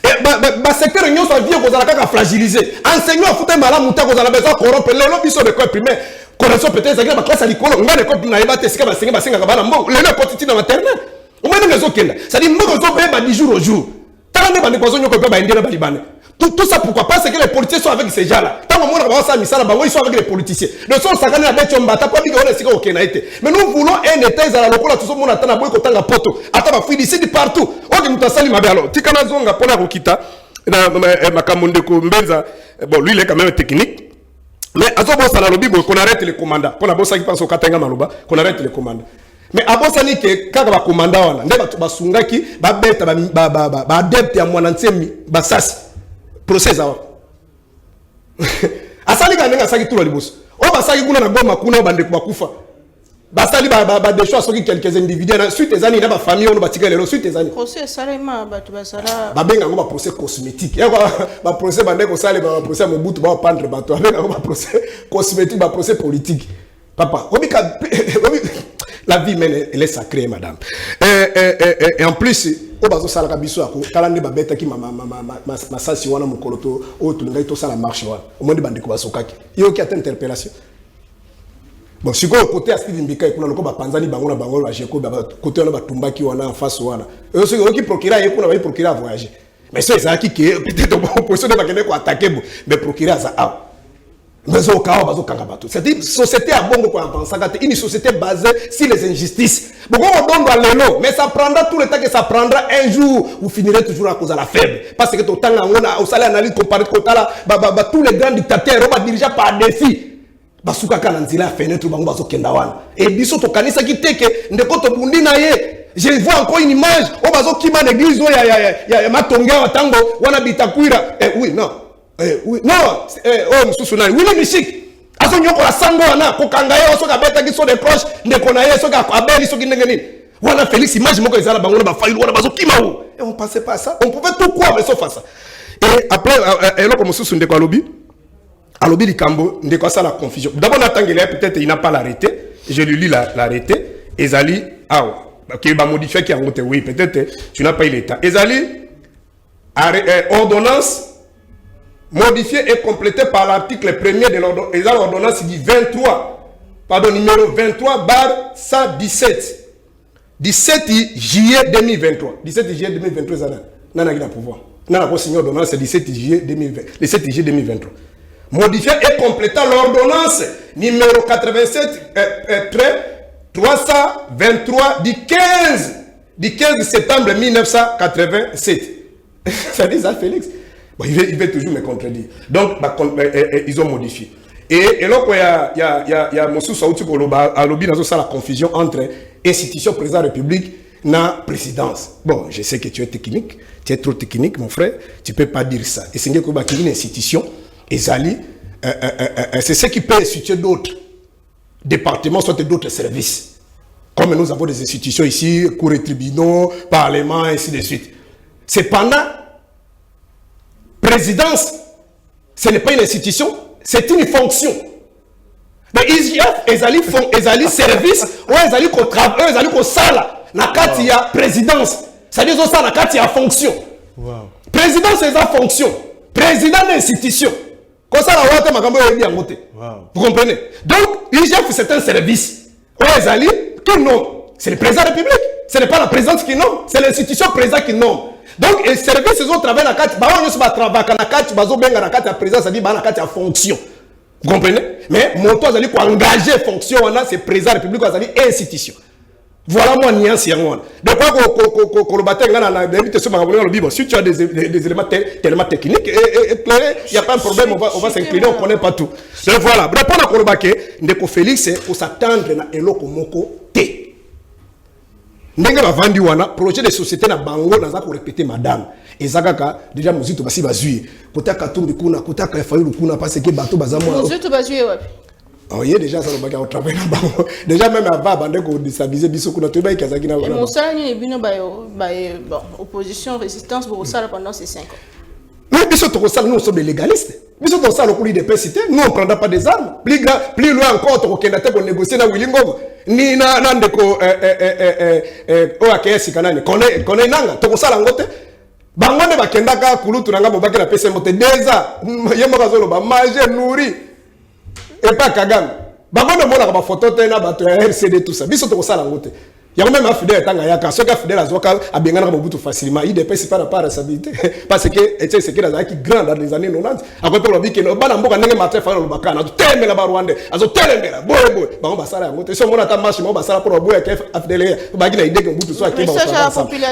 Et ba secteur nyonso vie kozala ka fragiliser. Enseignant futa mala muta kozala besoin corrompre lelo biso de quoi primaire. Connaissance peut-être ça la classe à l'école, ngane ko na yeba te sika ba senga bana mbo lelo ko na maternelle. O mena ngezo kenda. Ça dit moko zo ba du jour au jour. Tanga ba ndiko zo nyoko ba indira ba libane. Tout ça pourquoi? Parce que les politiciens sont avec ces gens-là. Tant que on va ça, ils sont avec les politiciens. Le son sakane na becho mbata pas dit qu'on est sika okena été. Mais nous voulons un état à la lokola tout le monde attend na boy ko tanga poto. Ata ba fui d'ici de partout. Ok mutasali mabe alors. Tikana zonga pona kokita na makamonde ko mbenza. Bon lui il est quand même technique. Mais azobo sala lobi qu'on arrête les commandants. Pona bossa qui pense au katanga maloba qu'on arrête les commandants. Mais avant ça ni que kaka ba commandant wana nde ba sungaki ba beta ba adepte ya mwanantsemi ba sasi. Procès awa asali kanenga saki tout libos o basaki kuna na goma kuna bande kufa basali ba de choix soki quelques individus na suite ezani na ba famille on batika lelo suite ezani procès salema batu basala ba benga ngo ba procès cosmétique ba procès bande ko sale ba procès mobutu ba pendre bato benga ngo ba procès cosmétique ba procès politique papa obika la vie mène elle est sacrée madame et en plus o bazo sala ka biso ako kalande ba beta ki ma sasi wana mukoloto o tulinga to sala marche wana o monde bande ko basokaki yo ki ata interpellation bon siko côté Steve Mbika kuna loko ba panzani bango na bango la jeko ba côté wana ba tumbaki wana en face wana yo siko ki procureur ye kuna ba procureur voyager mais ça ça qui peut-être opposition de ba kene ko attaquer mais procureur ça a mais au cas où c'est une société à bon pour penser une société basée sur les injustices. Bon, on donne dans l'élo, mais ça prendra tout le temps que ça prendra un jour. Vous finirez toujours à cause de la faible. Parce que tout le temps, on a au salaire analyse comparé tous les grands dictateurs, on va diriger par défi. Basuka kananzila fenêtre bango baso kendawana. Et biso to kanisa ki teke ndeko to bundi na ye. Je vois encore une image, on baso kima l'église ya matonga watango wana bitakwira. Oui, non. Oui, non, Moussousounani, oui, le musique. Aso nyoko la sango wana, kokanga ye, oso ka beta ki so de cloche, ndeko na ye, so ka abeli, so ki ndengeni. Wana Félix, image moko ezala bango na ba faïlu, wana bazo kima ou. Et on pensait pas à ça. On pouvait tout quoi, mais sauf à ça. Et après, eloko Moussoussou ndeko alobi, alobi likambo, ndeko ça la confusion. D'abord, natangele, peut-être il n'a pas l'arrêté. Je lui lis l'arrêté. Ezali, qui va modifier qui a monté, oui, peut-être tu n'as pas eu l'état. Ezali, ordonnance modifié et complété par l'article 1er de l'ordonnance du 23, pardon, numéro 23 bar 117, 17 juillet 2023. 17 juillet 2023, Nana qui a pouvoir. Nana qui a signé l'ordonnance 17 juillet 2020, le 7 juillet 2023. Modifié et complétant l'ordonnance numéro 87 323 du 15 du 15 septembre 1987. Ça dit ça, Félix. Bon, il veut toujours me contredire. Donc, bah, ils ont modifié. Et là, il y a Moussou Saouti Koloba, à lobby, dans la confusion entre institution, président de la République, et présidence. Bon, je sais que tu es technique, tu es trop technique, mon frère, tu ne peux pas dire ça. Et c'est une institution, et Zali, c'est ce qui peut instituer d'autres départements, soit d'autres services. Comme nous avons des institutions ici, cours et tribunaux, parlement, et ainsi de suite. Cependant, présidence, ce n'est pas une institution, c'est une fonction. Mais IGF, ils allaient service, ou ils allaient qu'on travaille, ils allaient qu'on sala. Na kati ya présidence. C'est-à-dire que ça, na kati ya fonction. Présidence, c'est sa fonction. Président d'institution. Comme ça, la wate makambo est bien monté. Vous comprenez? Donc, IGF, c'est un service. Ou ils allaient, qui nomme? C'est le président de la République. Ce n'est pas la présidence qui nomme, c'est l'institution président qui nomme. Donc, les services, ils ont travaillé na kati, on va travailler na kati, bazo benga na kati ya présidence, c'est-à-dire na kati ya fonction. Vous comprenez? Mais mon toit, c'est quoi engager fonction, c'est président de la République, c'est institution. Voilà moi nuance yango. De quoi qu'on le bataille si tu as des éléments tellement techniques éclairés, il n'y a pas de problème, on va s'incliner, on ne connaît pas tout. Donc voilà, répondre à Kolobake, Ndeko Félix, c'est pour s'attendre à Eloko Moko T. Ndenge va vendre wana projet de société na bango naza ko répéter madame ezakaka déjà muzito basi bazui kotaka tumbi kuna kotaka fayulu kuna parce que bato bazamwa muzito bazui wapi. Oh, il y a déjà ça au travail là-bas. Déjà même avant bande ko déstabiliser biso kuna to ba ikazaki na voilà. Mon ça ni bino ba opposition résistance pour ça pendant ces 5 ans. Mais biso to ça nous sommes des légalistes. Biso to ça le couli des PCT, nous on prendra pas des armes. Plus loin encore to kenda te pour négocier na Willingo. Ni na ndeko o akesi kanani. Kone nanga to ça la ngote. Bango ne bakenda ka kulutu nanga bobaki na PC mote déjà. Yemo bazolo ba manger nourri. Et pas Kagame. Bango ne mona ba photo te na bato ya RCD tout ça. Biso to ça la ngote. Il y a même un fidèle à Yaka, ce qui fidèle à Zoka a bien gagné beaucoup facilement. Il dépêche pas la responsabilité. Parce que c'est que la qui grand dans les années 90. Après pour le dire que no bana mboka ndenge matre fa le bakana. Tu teme la Rwanda. Azo teme la boy. Ba on va ça la ngote. Si on a ta marche, on va ça pour boy qui fidèle. Ba gina idée que mbutu soit qui va.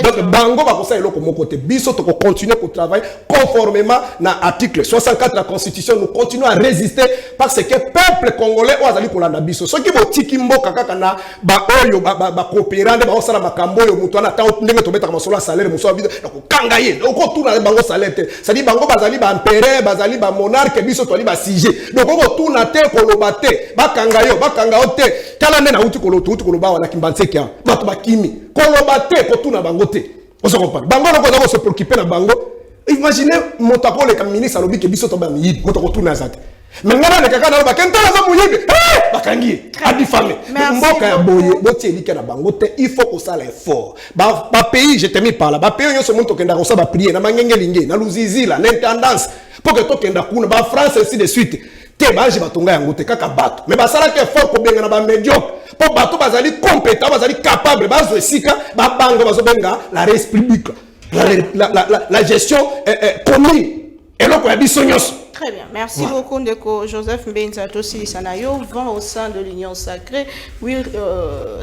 Donc bango ba ko ça eloko mon côté. Biso to continuer pour travailler conformément na article 64 de la Constitution. Nous continuons à résister parce que peuple congolais ozali ko landa biso. Ceux qui vont tiki mboka kaka na ba oyo ba opérande ba osala makambo yo mutu ana ta ndenge to betaka masolo salaire muso biso ko kangaye ko tuna bango salaire te ça dit bango bazali ba empereur bazali ba monarque biso to ali ba sujet donc ko tuna te ko lobate ba kangayo ba kangao te kala nena uti ko lotu ko loba wana kimbantseki ba to bakimi ko lobate ko tuna bango te on se comprend bango ko ko se préoccuper na bango imaginez motako le kam ministre alobi ke biso to ba mi motako tuna zate Mengana ne kaka na ba kenta za muyibe bakangi adifame mboka ya boye boti elike na bangote il faut que ça l'effort ba pays je te mis par là ba pays yo se monto kenda ko sa ba prier na mangenge linge na luzizila na intendance pour que to kenda kuna ba France ainsi de suite te baje batonga yango te kaka bato mais ba sala ke effort ko benga na ba médiocre pour bato bazali compétent bazali capable bazo esika ba bango bazo benga la res publique la gestion commune et là ko ya biso nyos. Très bien, merci beaucoup Ndeko Joseph Mbenza Tossi Sanayo, vent au sein de l'Union Sacrée. Oui,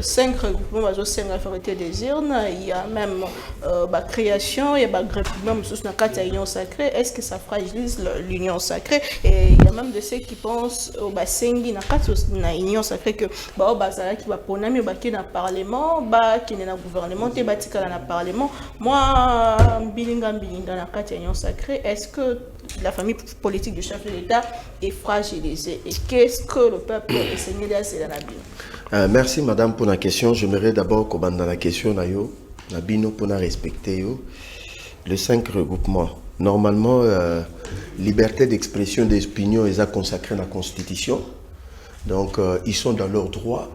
5 regroupements, 5 autorités des urnes, il y a même la création, il y a le regroupement sous la l'Union Sacrée. Est-ce que ça fragilise l'Union Sacrée? Et il y a même de ceux qui pensent au Basengi, dans l'Union Sacrée, que Bazala qui va prendre dans le Parlement, qui est dans le gouvernement, qui est dans le Parlement. Moi, Bilinga dans la l'Union Sacrée, est-ce que la famille politique du chef de l'État est fragilisée et qu'est-ce que le peuple est saigné dans la Bible? Merci madame pour la question. J'aimerais d'abord qu'on dans la question nayo nabino pour respecter yo les 5 regroupements. Normalement liberté d'expression des opinions est consacrée dans la Constitution. Donc ils sont dans leur droit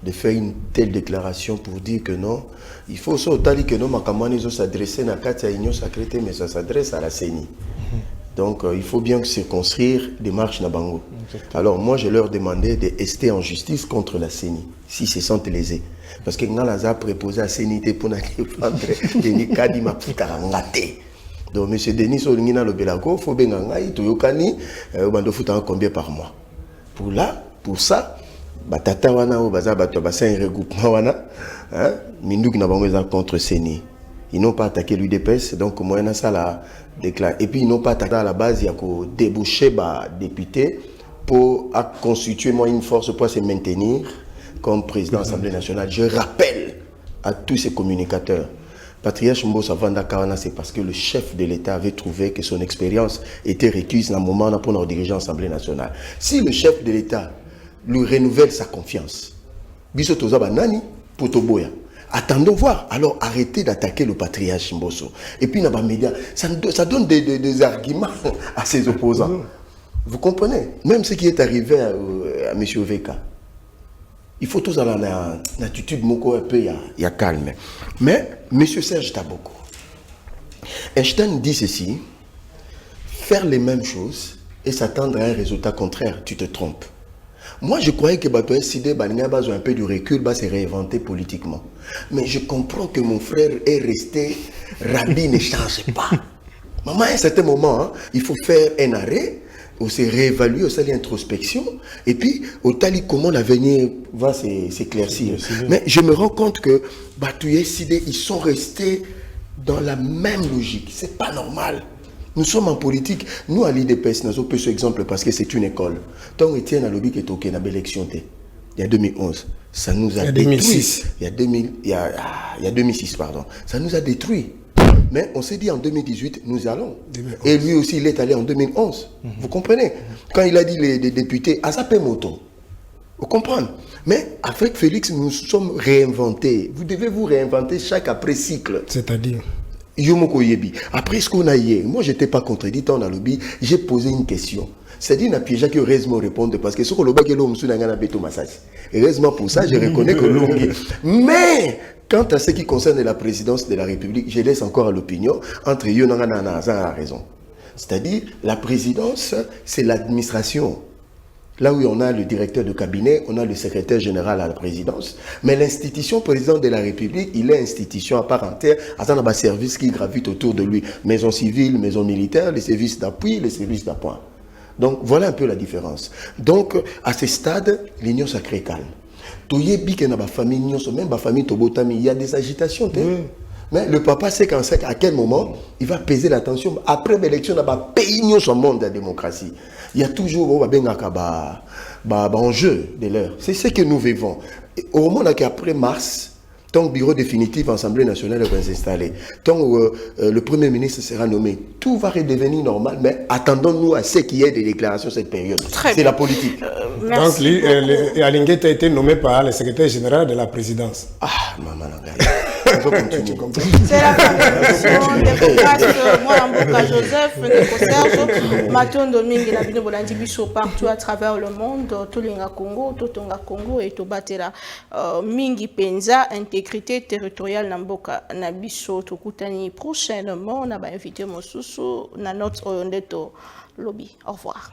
de faire une telle déclaration pour dire que non, il faut dire que non, makamani zo s'adresser na kati ya Union Sacrée mais ça s'adresse à la CENI. Donc, il faut bien circonscrire des marches Nabango. Alors, moi, je leur demandais de rester en justice contre la CENI, s'ils se sentent lésés. Parce que quand les a préposé à CENI pour défendre Denis Kadima Putarangate. Donc, M. Denis Solingina Lobelago, il faut bien que Toyokani, combien par mois. Pour ça, batata wana o baza bato basa un regroupement wana hein minduki na bango eza contre CENI. Ils n'ont pas attaqué l'UDPS, donc moi ça la déclaré. Et puis ils n'ont pas attaqué à la base, il y a qu'au déboucher bah député pour constituer moi une force pour se maintenir comme président de l'Assemblée nationale. Je rappelle à tous ces communicateurs, Patriarche Mbosa Vanda Kawana, c'est parce que le chef de l'État avait trouvé que son expérience était requise dans le moment pour nous diriger l'Assemblée nationale. Si le chef de l'État lui renouvelle sa confiance, Biso Toza Banani, Potoboya. Attendons voir. Alors arrêtez d'attaquer le patriarche Mbosso. Et puis dans les médias, ça donne des arguments à ses opposants. Vous comprenez? Même ce qui est arrivé à M. Veka. Il faut tous avoir une attitude un peu calme. Mais M. Serge Taboko, Einstein dit ceci, faire les mêmes choses et s'attendre à un résultat contraire, tu te trompes. Moi, je croyais que Bato SID a un peu du recul, va se réinventer politiquement. Mais je comprends que mon frère est resté, Rabbi ne change pas. Maman, à un certain moment, hein, il faut faire un arrêt, on se réévalue, on se l'introspection, et puis, au tali comment l'avenir va s'éclaircir. Mais je me rends compte que Bato SID, ils sont restés dans la même logique. C'est pas normal. Nous sommes en politique. Nous, à l'IDPS, nous avons ce exemple parce que c'est une école. Tant Étienne a lobby qui est OK, il y a l'élection. Il y a 2011. Ça nous a détruit. 2006. Il y a 2006, pardon. Ça nous a détruit. Mais on s'est dit en 2018, nous allons. 2011. Et lui aussi, il est allé en 2011. Vous comprenez? Quand il a dit les députés, à sa moto. Vous comprenez? Mais avec Félix, nous sommes réinventés. Vous devez vous réinventer chaque après cycle. C'est-à-dire? Yomoko Yebi. Après ce qu'on a hier, moi je n'étais pas contredit dans le lobby, j'ai posé une question. C'est-à-dire qu'il y a qui heureusement répondre parce que ce que le bac est l'homme sous un béton massage. Heureusement pour ça, je reconnais que l'homme. Mais quant à ce qui concerne la présidence de la République, je laisse encore à l'opinion entre Yonanga et Nazar a raison. C'est-à-dire la présidence, c'est l'administration. Là où on a le directeur de cabinet, on a le secrétaire général à la présidence. Mais l'institution président de la République, il est institution à part entière, à un service qui gravite autour de lui. Maison civile, maison militaire, les services d'appui, les services d'appoint. Donc voilà un peu la différence. Donc à ce stade, l'union sacrée calme. Toyebi que dans ma famille, même ma famille Tobotami, il y a des agitations. Mais le papa sait à quel moment il va peser l'attention. Après l'élection, il va payer son monde de la démocratie. Il y a toujours un enjeu de l'heure. C'est ce que nous vivons. Au moment qu'après mars, tant que bureau définitif Assemblée nationale va s'installer, tant que le Premier ministre sera nommé, tout va redevenir normal, mais attendons-nous à ce qu'il y ait des déclarations cette période. C'est la politique. Donc, Alinguet a été nommé par le secrétaire général de la présidence. Ah, maman, c'est la formation de Cocasse, moi, Mboka Joseph, de Serge, Matondo Mingi, la Bino Bolandi Biso, partout à travers le monde, Tolinga Congo, Totonga Congo et Tobatera Mingi Penza, intégrité territoriale Namboka Nabiso, Tokutani. Prochainement, on a invité Mosusu, dans notre lobby. Au revoir.